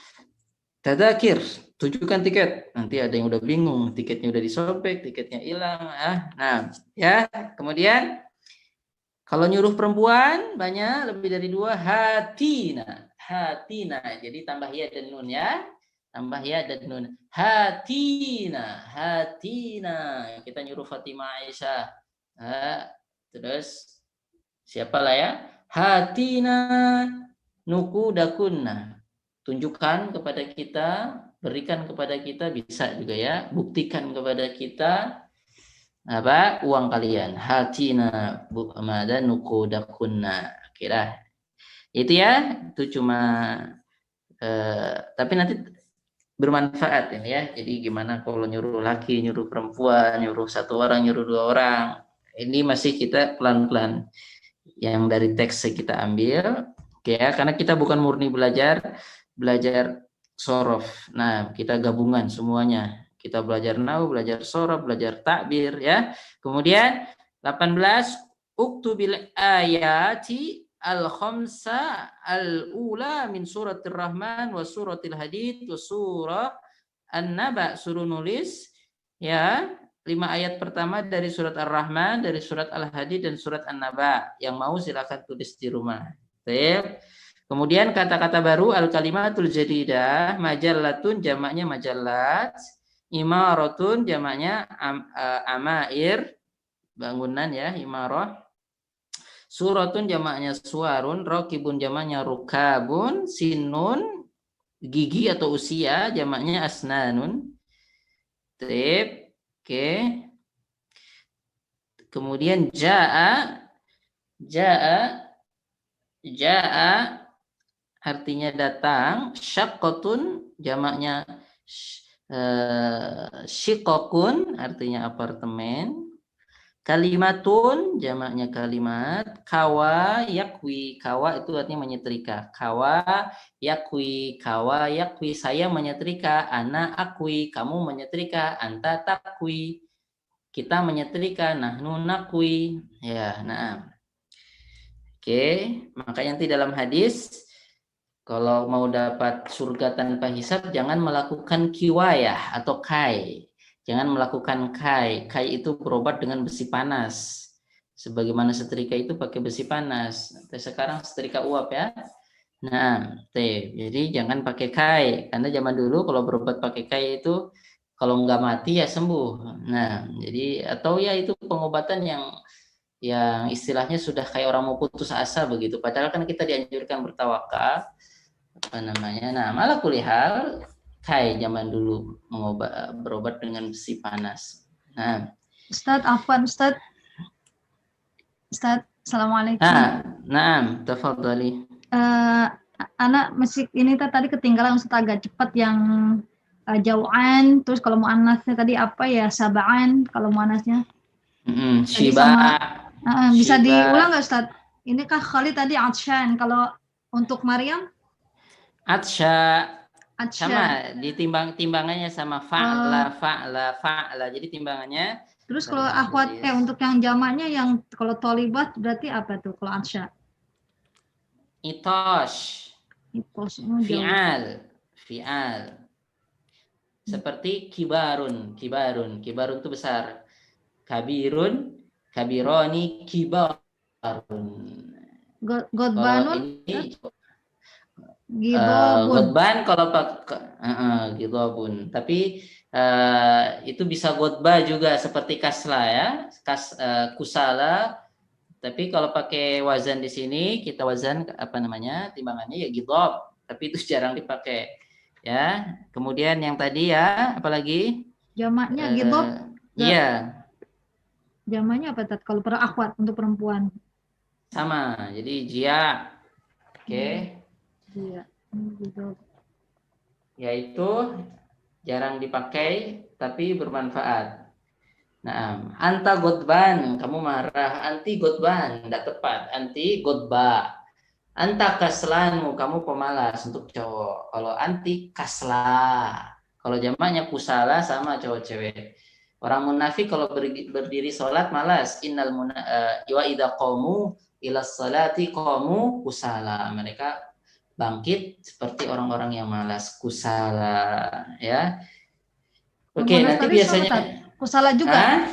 tadzakir, tunjukkan tiket. Nanti ada yang udah bingung, tiketnya udah disobek, tiketnya hilang. Nah, ya. Kemudian kalau nyuruh perempuan banyak, lebih dari 2, hatina. Jadi tambah ya dan nun ya. Tambah ya dan nun. Hatina. Kita nyuruh Fatimah Aisyah. Terus siapalah ya? Hatina nukudakunna. Tunjukkan kepada kita, berikan kepada kita, bisa juga ya. Buktikan kepada kita uang kalian. Hatina bu'amada nukudakunna. Kira itu ya. Itu cuma tapi nanti bermanfaat ini ya. Jadi gimana kalau nyuruh laki, nyuruh perempuan, nyuruh satu orang, nyuruh 2 orang. Ini masih kita pelan-pelan. Yang dari teks kita ambil, ya, karena kita bukan murni belajar sorof. Nah, kita gabungan semuanya. Kita belajar nahwu, belajar sorof, belajar takbir ya. Kemudian 18 uktubil ayati al-khamsa al-ula min suratir Rahman wa suratil Hadid wa surah An-Naba. Suruh nulis ya 5 ayat pertama dari surat Ar-Rahman, dari surat Al-Hadid dan surat An-Naba. Yang mau silakan tulis di rumah. Baik. Kemudian kata-kata baru al-kalimatul jadidah, majallatun jamaknya majallat, imaratun jamaknya amair, bangunan ya, imarah. Suratun jamaknya suarun, rokibun jamaknya rukabun, sinun gigi atau usia jamaknya asnanun. Tip. Oke. Kemudian jaa artinya datang, syaqqatun jamaknya syiqqaqun artinya apartemen, kalimatun jamaknya kalimat, kawa yakwi, kawa itu artinya menyetrika, kawa yakwi saya menyetrika, ana akwi kamu menyetrika, anta takwi kita menyetrika, nahnu nakwi ya. Nah, oke, makanya nanti dalam hadis kalau mau dapat surga tanpa hisab jangan melakukan kiwayah atau kai. Jangan melakukan kai. Kai itu berobat dengan besi panas. Sebagaimana setrika itu pakai besi panas. Sekarang setrika uap ya. Nah, jadi jangan pakai kai. Karena zaman dulu kalau berobat pakai kai itu kalau nggak mati ya sembuh. Nah, jadi atau ya itu pengobatan yang istilahnya sudah kayak orang mau putus asa begitu. Padahal kan kita dianjurkan bertawakal. Nah, malah kulihal kai zaman dulu berobat dengan besi panas. Nah, Ustadz, afwan Ustadz, assalamualaikum. Nah, tafadhali. Anak masih ini tadi ketinggalan Ustadz agak cepat yang jauhan. Terus kalau mau anasnya tadi apa ya, sabaan kalau mau anasnya. Shiba. Bisa diulang nggak Ustadz? Ini kah Khalid tadi atsyan, kalau untuk Maryam? Atsya sama timbangannya sama fa'la. Jadi timbangannya. Terus kalau akhwat untuk yang jamaknya yang kalau tolibat berarti apa tuh kalau atsya? Itosh. Fi'al. Seperti kibarun itu besar. Kabironi kibarun. Godbanun. Godban kalau pakai gidobun, tapi itu bisa godba juga seperti kasla ya, kusala. Tapi kalau pakai wazan di sini kita wazan timbangannya ya gidob, tapi itu jarang dipakai ya. Kemudian yang tadi ya, apalagi jamaknya gidob? Iya. Jamaknya apa Tat? Kalau para akhwat untuk perempuan? Sama, jadi jia. Oke. Iya. Yaitu jarang dipakai tapi bermanfaat. Nah, anta godban, kamu marah. Anti godban, tidak tepat. Anti godba. Anta kaslanmu, kamu pemalas untuk cowok. Kalau anti kasla. Kalau jamaknya kusala sama cowok cewek. Orang munafik kalau berdiri sholat malas. Innal wa idza qamu ila sholati qamu kusala. Mereka bangkit seperti orang-orang yang malas, kusala ya. Oke, nanti biasanya kusala juga.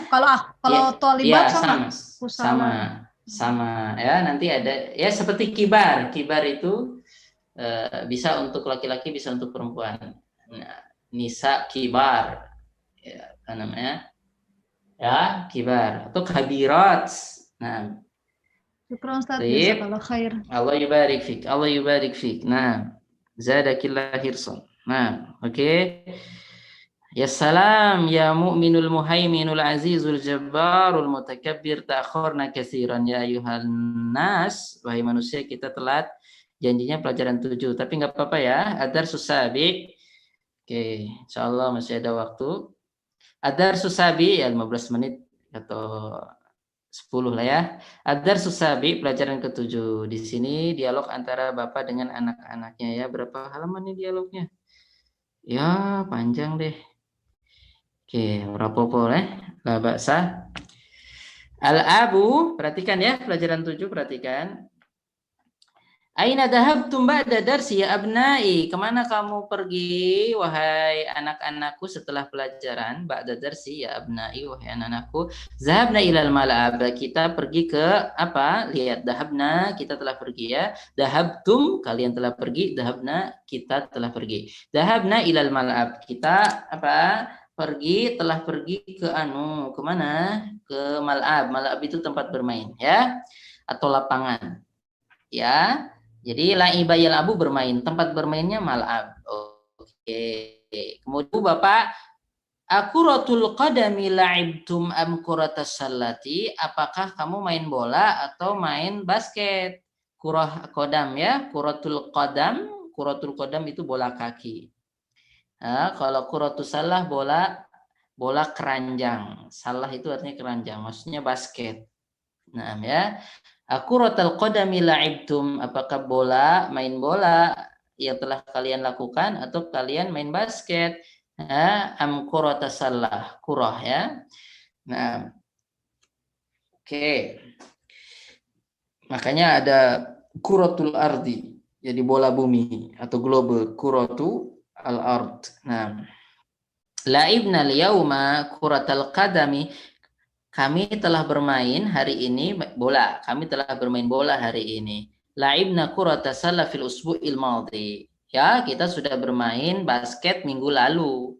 Kalau tolibat sama ya. Nanti ada ya seperti kibar itu bisa untuk laki-laki, bisa untuk perempuan. Nah, nisa kibar ya, apa namanya ya, kibar atau kabirat. Nah, syukran Ustaz, jazakallah khair. Allah yubarik fik. Nah, zadakillah hirsan. Nah, oke. Ya salam ya mu'minul muhaiminul azizul jabbarul mutakabbir ta'khurna katsiran ya ayuhan nas. Wahai manusia, kita telat. Janjinya pelajaran 7, tapi nggak apa-apa ya. Adar susabi. Oke, insyaallah masih ada waktu. Adar susabi ya 15 menit atau 10 lah ya. Adar susabi pelajaran ke-7. Di sini dialog antara bapak dengan anak-anaknya ya. Berapa halaman nih dialognya? Ya, panjang deh. Oke, rapopo la baksa. Al-abu, perhatikan ya, pelajaran 7 perhatikan. Aina dhahabtum ba'da darsi ya abnai? Kemana kamu pergi wahai anak-anakku setelah pelajaran? Ba'da darsi ya abnai, wahai anak-anakku. Zahabna ilal mal'ab. Kita pergi ke apa? Lihat, dahabna, kita telah pergi ya. Dahabtum, kalian telah pergi. Dahabna, kita telah pergi. Dahabna ilal mal'ab. Kita apa? Telah pergi ke kemana? Ke mal'ab. Mal'ab itu tempat bermain ya, atau lapangan ya. Jadi la'iba yal'abu bermain, tempat bermainnya mal'ab. Oke. Kemudian Bapak, akuratul qadami la'ibtum am kuratas sallati? Apakah kamu main bola atau main basket? Kurah kodam ya, kuratul qadam itu bola kaki. Nah, kalau kuratus salah bola keranjang. Salah itu artinya keranjang, maksudnya basket. Nah ya. Akuratul qadami la'ibtum, apakah main bola yang telah kalian lakukan atau kalian main basket? Am kuratas salah, kurah ya. Nah, oke. Makanya ada kuratul ardi, jadi bola bumi atau global, kuratu al-ard. Nah, la'ibna al-yawma kuratal qadami. Kami telah bermain hari ini bola. Kami telah bermain bola hari ini. La'ibna kurata salah fil usbu'il madhi. Ya, kita sudah bermain basket minggu lalu.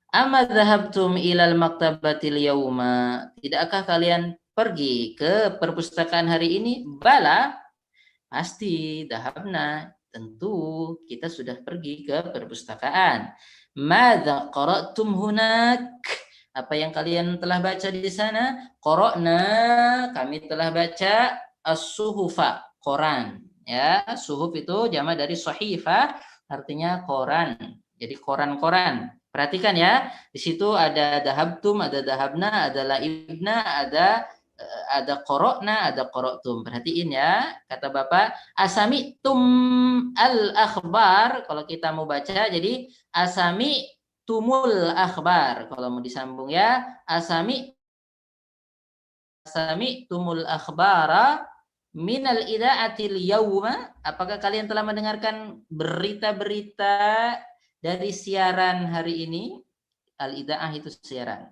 Amma dhahabtum ilal maktabatil yawma? Tidakkah kalian pergi ke perpustakaan hari ini? Bala. Pasti, dhahabna. Tentu kita sudah pergi ke perpustakaan. Madza qara'tum hunak? Apa yang kalian telah baca di sana? Qara'na, kami telah baca as-suhufa, koran. Ya, suhuf itu jama dari sahifah, artinya koran. Jadi koran-koran. Perhatikan ya, di situ ada dahabtum, ada dahabna, ada laibna, ada qara'na, ada qara'tum. Perhatiin ya, kata Bapak, asami'tum al-akhbar. Kalau kita mau baca, jadi tumul akhbar. Kalau mau disambung ya, asami tumul akhbara minal ida'atil yawma. Apakah kalian telah mendengarkan berita-berita dari siaran hari ini? Al-ida'ah itu siaran.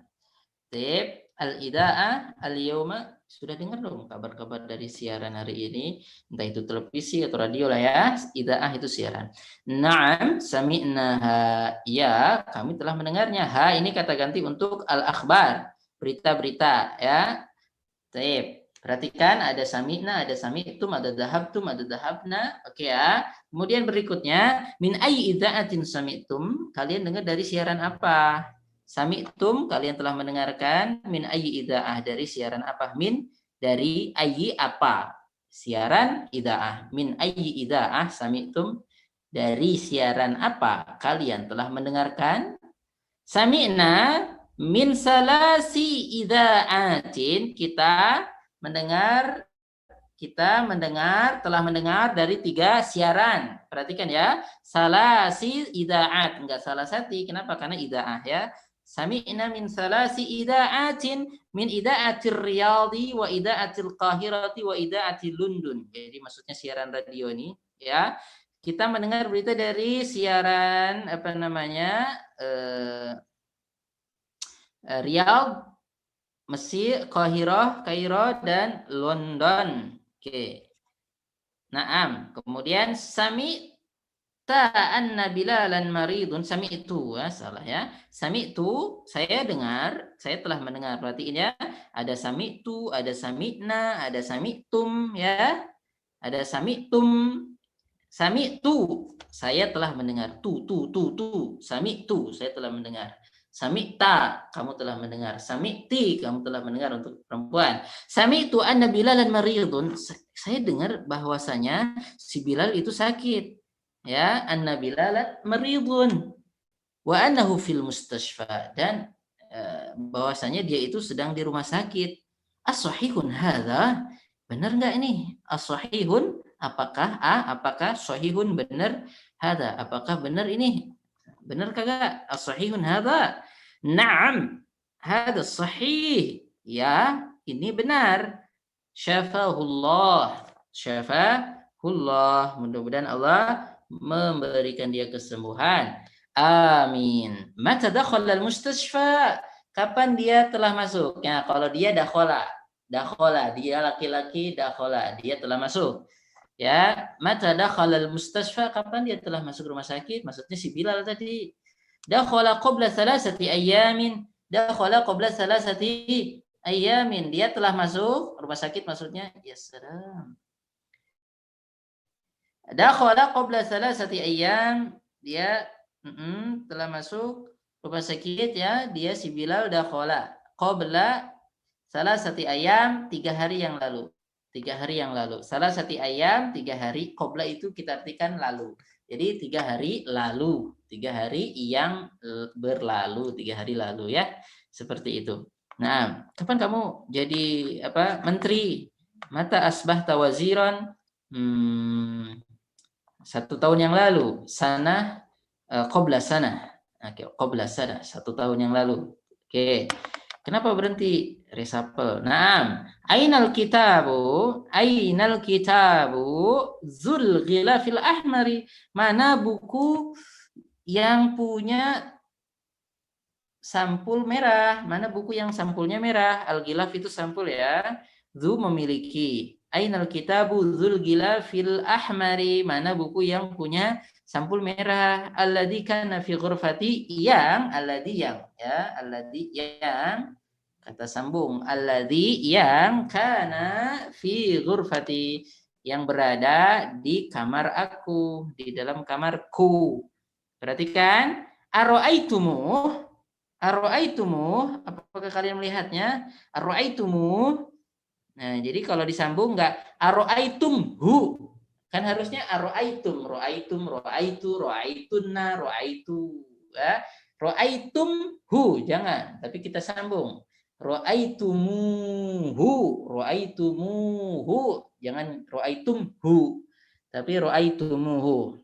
Al-ida'ah al-yawma, sudah dengar dong kabar-kabar dari siaran hari ini, entah itu televisi atau radio lah ya. Ida'ah itu siaran. Na'am sami'naha, ya kami telah mendengarnya. Ha ini kata ganti untuk al-akhbar, berita-berita ya. Perhatikan ada sami'na, ada sami'tum, ada dahabtum, ada dahabna. Oke ya. Kemudian berikutnya min ayyi ida'atin sami'tum? Kalian dengar dari siaran apa? Sami'tum, kalian telah mendengarkan. Min ayyi ida'ah, dari siaran apa? Min, dari ayyi apa? Siaran ida'ah. Min ayyi ida'ah sami'tum, dari siaran apa kalian telah mendengarkan? Sami'na min salasi ida'atin, kita telah mendengar dari 3 siaran. Perhatikan ya, salasi ida'at, enggak salah sati. Kenapa? Karena ida'ah ya. Sami'na min salasi ida'atin, min ida'atir Riyadhi wa ida'atil Qahirati wa ida'atil London. Jadi maksudnya siaran radio ini ya. Kita mendengar berita dari siaran Riyadh, Mesir, Kairo, dan London. Oke. Naam. Kemudian anna Bilalan maridun, sami'tu, salah ya. Sami'tu, saya dengar, saya telah mendengar. Perhatiin ya. Ada sami'tu, ada sami'na, ada sami'tum ya. Ada sami'tum. Sami'tu, saya telah mendengar. Tu. Sami'tu, saya telah mendengar. Sami'ta, kamu telah mendengar. Sami'ti, kamu telah mendengar untuk perempuan. Sami'tu anna Bilalan maridun, saya dengar bahwasanya si Bilal itu sakit. Ya, anna Bilalan maridun wa annahu fil mustashfa, dan bahwasanya dia itu sedang di rumah sakit. As-sahihun hadza? Benar enggak ini? As-sahihun, apakah sahihun benar? Hadza, apakah benar ini? Benar kagak? As-sahihun hadza. Naam. Hadza sahih. Ya, ini benar. Syafahullah. Syafahullah. Mudah-mudahan Allah memberikan dia kesembuhan. Amin. Mata dakhala al-mustashfa? Kapan dia telah masuk? Ya, kalau dia dakhala, dia laki-laki dakhala, dia telah masuk. Ya, mata dakhala al-mustashfa? Kapan dia telah masuk rumah sakit? Maksudnya si Bilal tadi. Dakhala qabla 3 ayamin. Dakhala qabla 3 ayamin. Dia telah masuk rumah sakit maksudnya. Ya salam. Dakhala qabla 3 ayam. Dia telah masuk rumah sakit ya. Dia si Bilal dakhala qabla 3 ayam, 3 hari yang lalu. 3 hari yang lalu. 3 ayam, 3 hari. Qabla itu kita artikan lalu. Jadi 3 hari lalu. 3 hari yang berlalu. 3 hari lalu ya. Seperti itu. Nah, kapan kamu jadi menteri? Mata asbahta waziran? 1 tahun yang lalu. Sana qabla sana. Oke, qabla sana. 1 tahun yang lalu. Oke. Kenapa berhenti? Resapel. Naam. Ainal kitabu Zul Ghilafil Ahmari. Mana buku yang punya sampul merah? Mana buku yang sampulnya merah? Al-Ghilaf itu sampul ya. Zu memiliki. Ainal kitabu Zul Ghilafil Ahmari. Mana buku yang punya sampul merah? Alladzi kana fi ghurfati, yang kata sambung, alladzi yang kana fi ghurfati, yang berada di kamar aku, di dalam kamarku. Perhatikan, aro'aitumu, apakah kalian melihatnya? Aro'aitumu. Nah, jadi kalau disambung enggak aro'aitumhu. Kan harusnya aro'aitum, ro'aitunna, ro'aitu. Ya. Ro'aitumhu, jangan. Tapi kita sambung. Ro'aitumuhu. Jangan ro'aitumhu. Tapi ro'aitumuhu.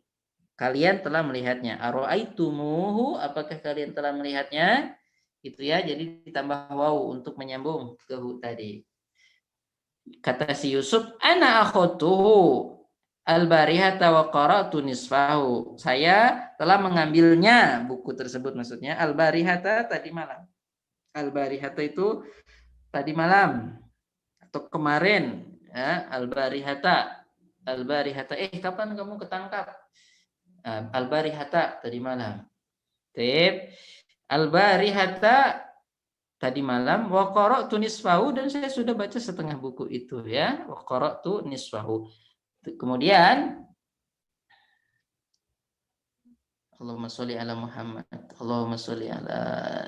Kalian telah melihatnya. Aro'aitumuhu, apakah kalian telah melihatnya? Itu ya, jadi ditambah waw untuk menyambung ke hu tadi. Kata si Yusuf, ana akhutuhu al-barihata wa qara'tu nisfahu. Saya telah mengambilnya, buku tersebut maksudnya, al-barihata tadi malam. Al-barihata itu tadi malam atau kemarin ya, al-barihata. Kapan kamu ketangkap? Al-barihata tadi malam. Tip. Al-barihata tadi malam, wa qara'tu nisfahu, dan saya sudah baca setengah buku itu ya. Wa qara'tu nisfahu. Kemudian Allahumma sholli ala Muhammad. Allahumma sholli ala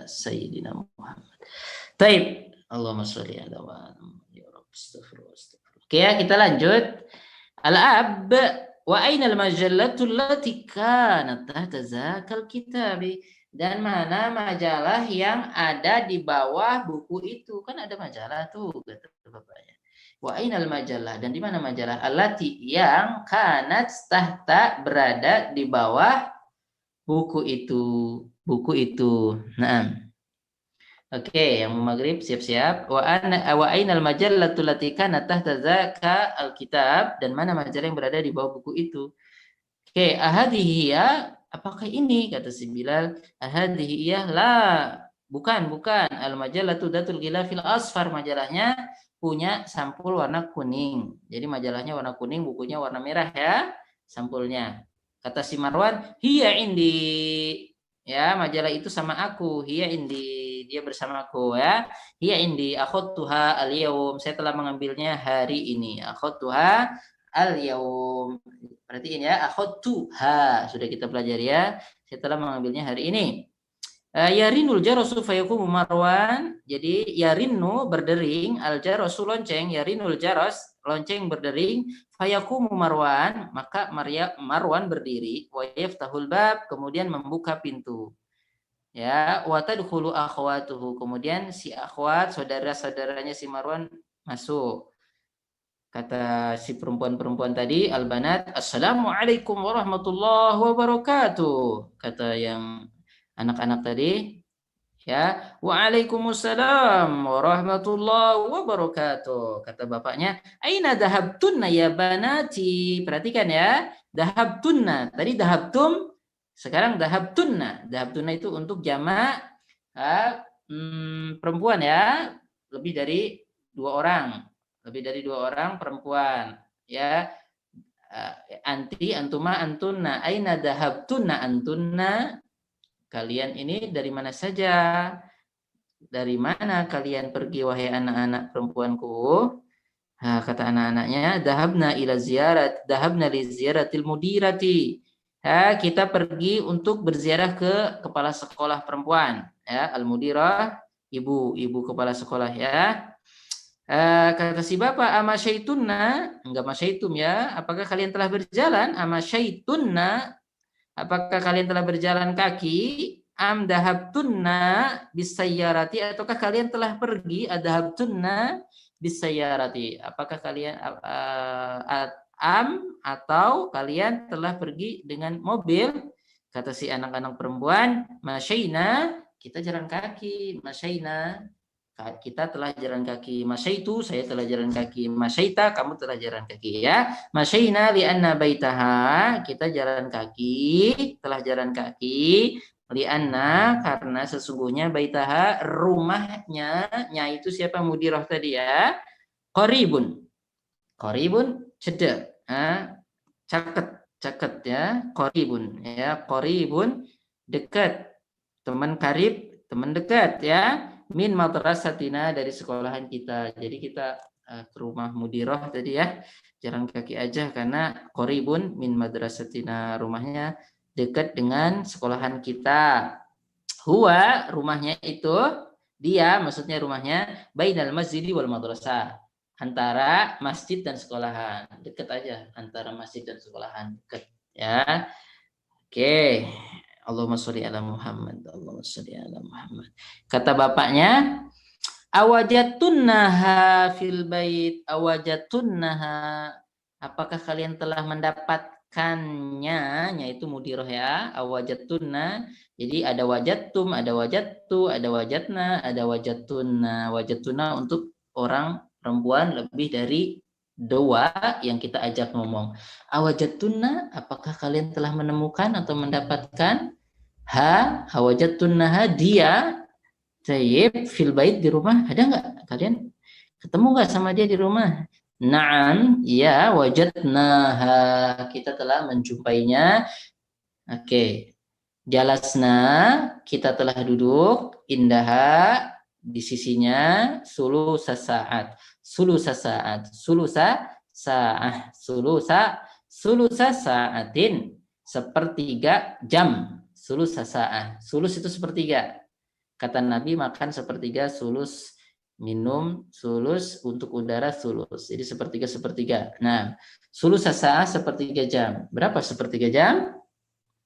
Sayyidina Muhammad. Taib. Allahumma sholli ala Muhammad. Ya Rabb, astaghfirullah. Oke ya, kita lanjut. Al-ab wa aina al-majallatu allati kanat tahta zakal kitabi. Dan mana majalah yang ada di bawah buku itu? Kan ada majalah tuh, kata bapaknya. Wa ainal majalah, dan di mana majalah? Allati, yang kanat tahta, berada di bawah buku itu. Nah. Oke, yang maghrib siap-siap. Wa ainal majallatu allati kanat tahta zaka alkitab, dan mana majalah yang berada di bawah buku itu? Oke, ahadhihi ya, apakah ini? Kata si Bilal, ahadhihi ya, la, bukan. Al-majallatu datul ghilafil asfar, majalahnya punya sampul warna kuning. Jadi majalahnya warna kuning, bukunya warna merah ya, sampulnya. Kata si Marwan, hiya indi. Ya, majalah itu sama aku. Hiya indi, dia bersamaku ya. Hiya indi, akhadtuha al-yaum, saya telah mengambilnya hari ini. Akhadtuha al-yaum. Perhatiin ya, akhadtuha, sudah kita pelajari ya. Saya telah mengambilnya hari ini. Yarinul jarasu fayakumu Marwan. Jadi yarinnu berdering, al jarasu lonceng, yarinul jaras lonceng berdering, fayakumu Marwan, maka Marwan berdiri, wa yaftahul bab, kemudian membuka pintu. Ya, wa tadkhulu akhwatuhu, kemudian si akhwat, saudara-saudaranya si Marwan masuk. Kata si perempuan-perempuan tadi, al-banat, assalamualaikum warahmatullahi wabarakatuh. Kata yang anak-anak tadi, ya, waalaikumsalam warahmatullahi wabarakatuh. Kata bapaknya, aina dahabtunna ya banati. Perhatikan ya, dahabtunna. Tadi dahabtum, sekarang dahabtunna. Dahabtunna itu untuk jamak perempuan ya, lebih dari 2 orang. Lebih dari 2 orang perempuan, ya. Anti, antuma, antunna. Aina dahabtunna antunna. Kalian ini dari mana saja? Dari mana kalian pergi wahai anak-anak perempuanku? Kata anak-anaknya, dahabna ila ziyarat, dahabna li ziyaratil mudirati. Kita pergi untuk berziarah ke kepala sekolah perempuan, ya, al-mudirah, ibu kepala sekolah, ya. Kata si bapak, amasyaitunna, enggak masyaitum ya, apakah kalian telah berjalan? Amasyaitunna, apakah kalian telah berjalan kaki? Am dahabtunna bisayyarati, ataukah kalian telah pergi? Adahabtunna bisayyarati, apakah kalian atau kalian telah pergi dengan mobil? Kata si anak-anak perempuan, masyaina, kita jalan kaki. Masyaina, kita telah jalan kaki. Masyaitu, saya telah jalan kaki. Masyaita, kamu telah jalan kaki, ya. Masyaina li'anna baitaha, kita jalan kaki, telah jalan kaki. Li'anna, karena sesungguhnya baitaha, rumahnya, itu siapa? Mudirah tadi, ya. Qaribun, cedek, caket, ya. Qaribun, ya. Qaribun, dekat. Teman karib, teman dekat, ya. Min madrasatina, dari sekolahan kita. Jadi kita ke rumah mudirah tadi, ya, jalan kaki aja karena qaribun min madrasatina, rumahnya dekat dengan sekolahan kita. Huwa, rumahnya itu, dia, maksudnya rumahnya, bainal masjidi wal madrasah, antara masjid dan sekolahan. Dekat aja antara masjid dan sekolahan, dekat, ya. Oke. Allahumma sholli ala Muhammad, Allahumma sholli ala Muhammad. Kata bapaknya, awajadtunnaha fil bait, awajadtunnaha, apakah kalian telah mendapatkannya? Yaitu mudirah, ya. Awajadtunna, jadi ada wajadtum, ada wajadtu, ada wajadna, ada wajadtunna. Wajadtunna untuk orang perempuan lebih dari 2 yang kita ajak ngomong. Awajadtunna, apakah kalian telah menemukan atau mendapatkan? Awajadtunnaha, dia. Tayyib, fil bait, di rumah. Ada nggak kalian? Ketemu nggak sama dia di rumah? Na'am, ya, wajadnaha, kita telah menjumpainya. Oke. Jalasna, kita telah duduk. Indaha, di sisinya. Sulusa saat, sulusa saatin, sepertiga jam. Sulusa saat, sulus itu sepertiga. Kata Nabi, makan sepertiga, sulus minum, sulus untuk udara, sulus. Jadi sepertiga. Nah, sulusa saat, sepertiga jam. Berapa sepertiga jam?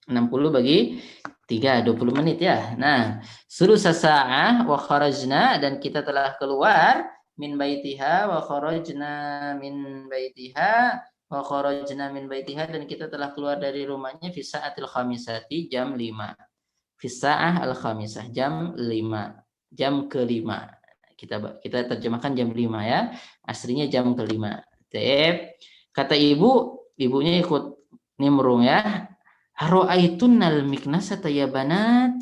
60 bagi 3, 20 menit, ya. Nah, sulusa saat wa kharajna, dan kita telah keluar min baitiha wa kharajna min baitiha wa kharajna min baitiha, dan kita telah keluar dari rumahnya fi sa'atil khamisati, jam 5. Fi sa'ah al-khamisah, jam 5. Jam ke-5. Kita terjemahkan jam 5, ya. Aslinya jam ke-5. Kata ibunya ikut nimrung, ya. Ara'aitunnal miknasata ya banat.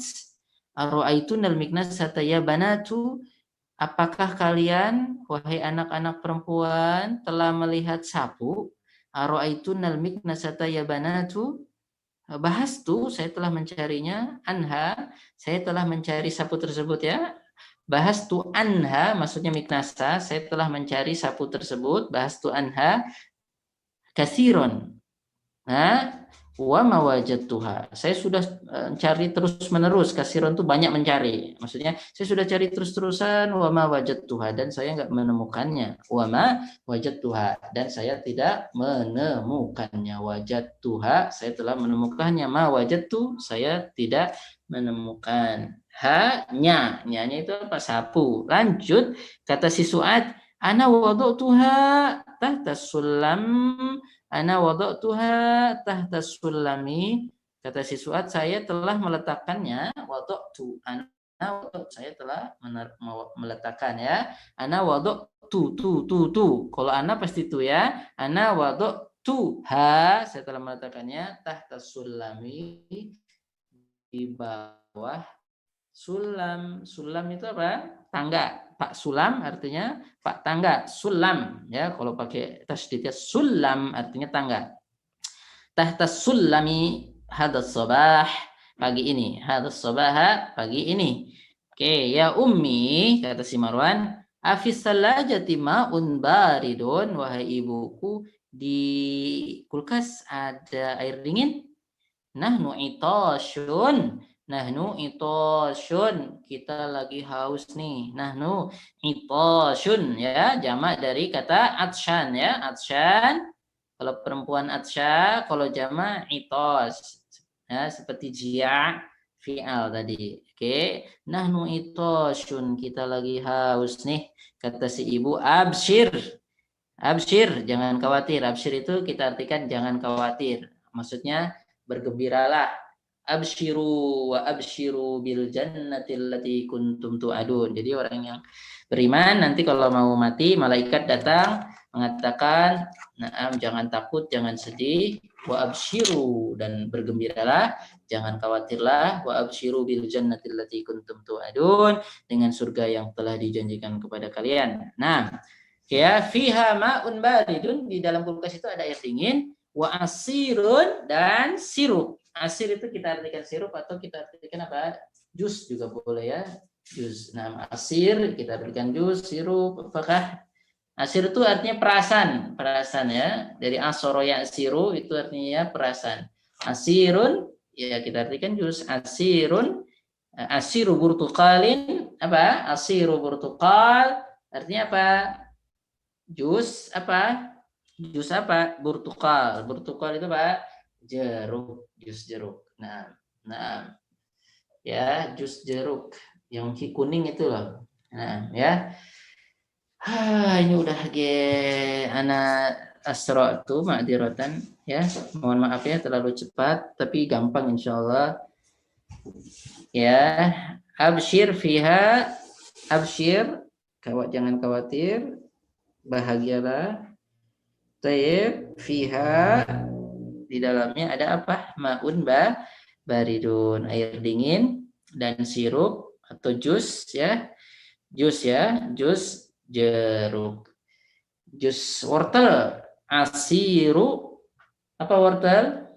Ara'aitunnal miknasata ya banatu. Apakah kalian, wahai anak-anak perempuan, telah melihat sapu? Ara'aitunnal miknasata ya banatu. Bahastu, saya telah mencarinya. Anha, saya telah mencari sapu tersebut, ya. Bahastu anha, maksudnya miknasa, saya telah mencari sapu tersebut. Bahastu anha kasiron. Nah, wa mawajadtuha, saya sudah cari terus-menerus. Kasiron itu banyak mencari, maksudnya saya sudah cari terus-terusan. Wa mawajadtuha, dan saya enggak menemukannya. Wa mawajadtuha, dan saya tidak menemukannya. Wajadtuha, saya telah menemukannya. Mawajadtu, saya tidak menemukan. Nya itu apa? Sapu. Lanjut, kata si Su'ad, Ana wada'tuha tahta sulam. Ana wada'tuha tahta sulami. Kata si Suad, saya telah meletakkannya. Wada'tu. Saya telah meletakkan ya. Ana wada'tu tu. Kalau ana pasti tu ya. Ana wada'tuha, saya telah meletakkannya tahta sulami, di bawah sulam. Sulam itu apa? Tangga. Pak sulam artinya pak tangga. Sulam ya, kalau pakai tasydidnya sulam artinya tangga. Tahta sulami hadas sabah, pagi ini. Hadas sabaha, pagi ini. Oke, ya ummi, kata si Marwan, afis salajati ma'un baridun, wahai ibuku, di kulkas ada air dingin. Nahnu itasyun, kita lagi haus nih. Nahnu itasyun ya, jamak dari kata atsyan ya. Atsyan kalau perempuan atsya, kalau jamak itas ya, seperti jia' fi'al tadi. Oke, nahnu itasyun, kita lagi haus nih. Kata si ibu, absyir, jangan khawatir. Absyir itu kita artikan jangan khawatir, maksudnya bergembiralah. Absyiru wa absyiru bil jannati allati kuntum tu'adun. Jadi orang yang beriman nanti kalau mau mati, malaikat datang mengatakan, "Na'am, jangan takut, jangan sedih, wa absyiru, dan bergembiralah, jangan khawatirlah, wa absyiru bil jannati allati kuntum tu'adun, dengan surga yang telah dijanjikan kepada kalian." Nah, ya, fiha ma'un baridun, di dalam kulkas itu ada air dingin, wa asirun, dan sirup. Asir itu kita artikan sirup atau kita artikan apa? Jus juga boleh ya. Jus. Nah, asir kita artikan jus, sirup. Apakah asir itu artinya perasan, ya. Dari asoro ya'siru itu artinya perasan. Asirun ya kita artikan jus. Asirun, asiru burtuqalin, apa? Asiru burtuqal artinya apa? Jus apa? Jus apa? Burtuqal. Burtuqal itu apa? Jeruk, jus jeruk. Nah, ya, jus jeruk yang kuning itu loh. Nah, ya. Ini udah ana asra'tu ma'diratan ya. Mohon maaf ya terlalu cepat, tapi gampang insyaallah. Ya, absyir fiha, absyir, jangan khawatir, bahagialah. Tayyib, fiha, di dalamnya ada apa? Ma'un baridun, air dingin, dan sirup atau jus ya. Jus jeruk. Jus wortel, asiru, apa wortel?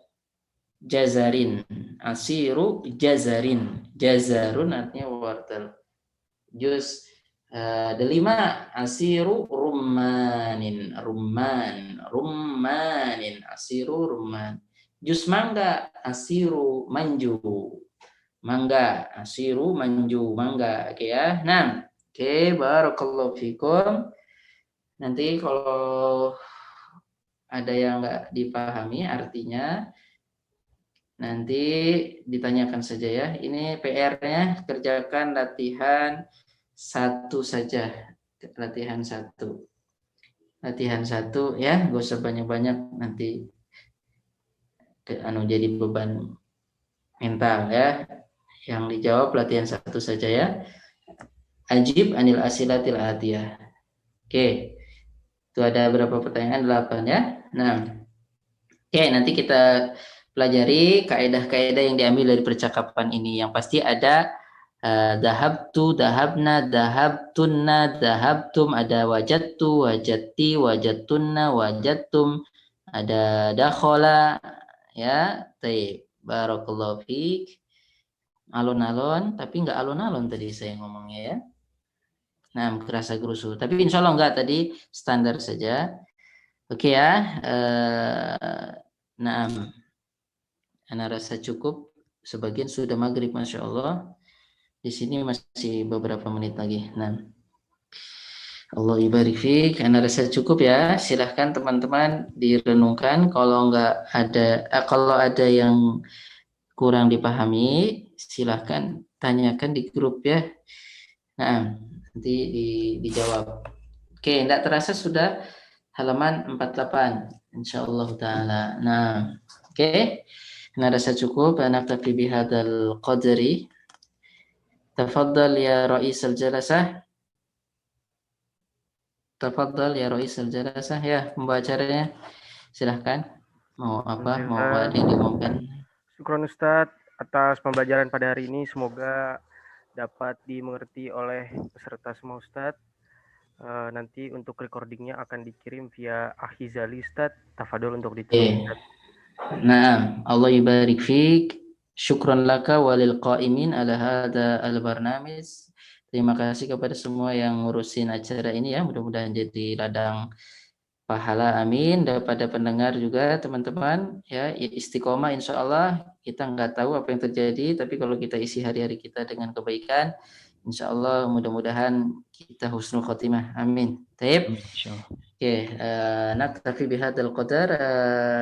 Jazarin. Asiru jazarin. Jazarun artinya wortel. Jus delima, asiru rummanin, asiru rumman. Jus mangga, asiru manju, mangga, asiru manju, mangga. Oke ya. Nah, oke, barakallahu fikum. Nanti kalau ada yang nggak dipahami artinya, nanti ditanyakan saja ya. Ini PR-nya kerjakan latihan 1 saja, latihan 1 ya, gak usah banyak-banyak, nanti jadi beban mental ya. Yang dijawab latihan 1 saja ya. Ajib anil asilatil atiyah. Oke, itu ada berapa pertanyaan? 8 ya. Nah, oke, nanti kita pelajari kaidah-kaidah yang diambil dari percakapan ini. Yang pasti ada dahabtu, dahabna, dahabtunna, dahabtum, ada wajadtu, wajadti, wajadtunna, wajadtum, ada dakhala ya. Taib, barakallahu fiik. Alon-alon, tapi nggak alon-alon tadi saya ngomongnya ya. Nah, kerasa gerusu, tapi insya Allah enggak, tadi standar saja. Oke ya. Nah, ana rasa cukup, sebagian sudah maghrib, masya Allah. Di sini masih beberapa menit lagi. Nah, Allah ibarik fiik. Ana rasa cukup ya. Silahkan teman-teman direnungkan. Kalau ada yang kurang dipahami, silahkan tanyakan di grup ya. Nah, nanti dijawab. Oke, tidak terasa sudah halaman 48 insyaallah taala. Nah, oke. Nah, rasa cukup. Naktafi bihadzal qadri. Tafaddal ya Rais al-Jalasah. Tafaddal ya Rais al-Jalasah. Ya, pembawa acaranya. Silahkan. Mau apa? Mau ada yang diumumkan? Syukron Ustadz atas pembelajaran pada hari ini. Semoga dapat dimengerti oleh peserta semua Ustadz. Nanti untuk recordingnya akan dikirim via Akhizali Ustadz. Tafadol untuk ditulis. Nah, Allah yubarik fiik. Syukran laka walil qaimin ala hada al-barnamij. Terima kasih kepada semua yang ngurusin acara ini ya. Mudah-mudahan jadi ladang pahala, amin. Dan pada pendengar juga teman-teman ya, istiqomah insya Allah. Kita nggak tahu apa yang terjadi, tapi kalau kita isi hari-hari kita dengan kebaikan, insya Allah mudah-mudahan kita husnul khotimah, amin. Taib. Oke, naktafi bihadzal qadar,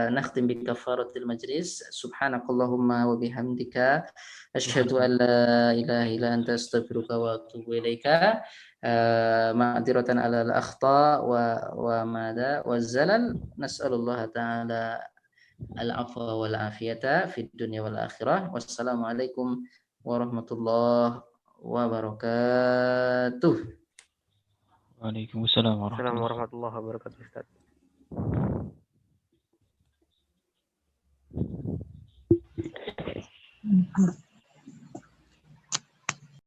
nakhtim bi kafaratil majlis. Subhanakallahumma wa bihamdika asyhadu an la ilaha illa anta astaghfiruka wa atubu ilaika. Ma'dziratan 'alal akhta wa madza wa zalal. Nas'alullah ta'ala al-'afwa wal 'afiyata fid dunya wal akhirah. Wassalamualaikum warahmatullahi wabarakatuh. Waalaikumsalam warahmatullahi wabarakatuh Ustaz.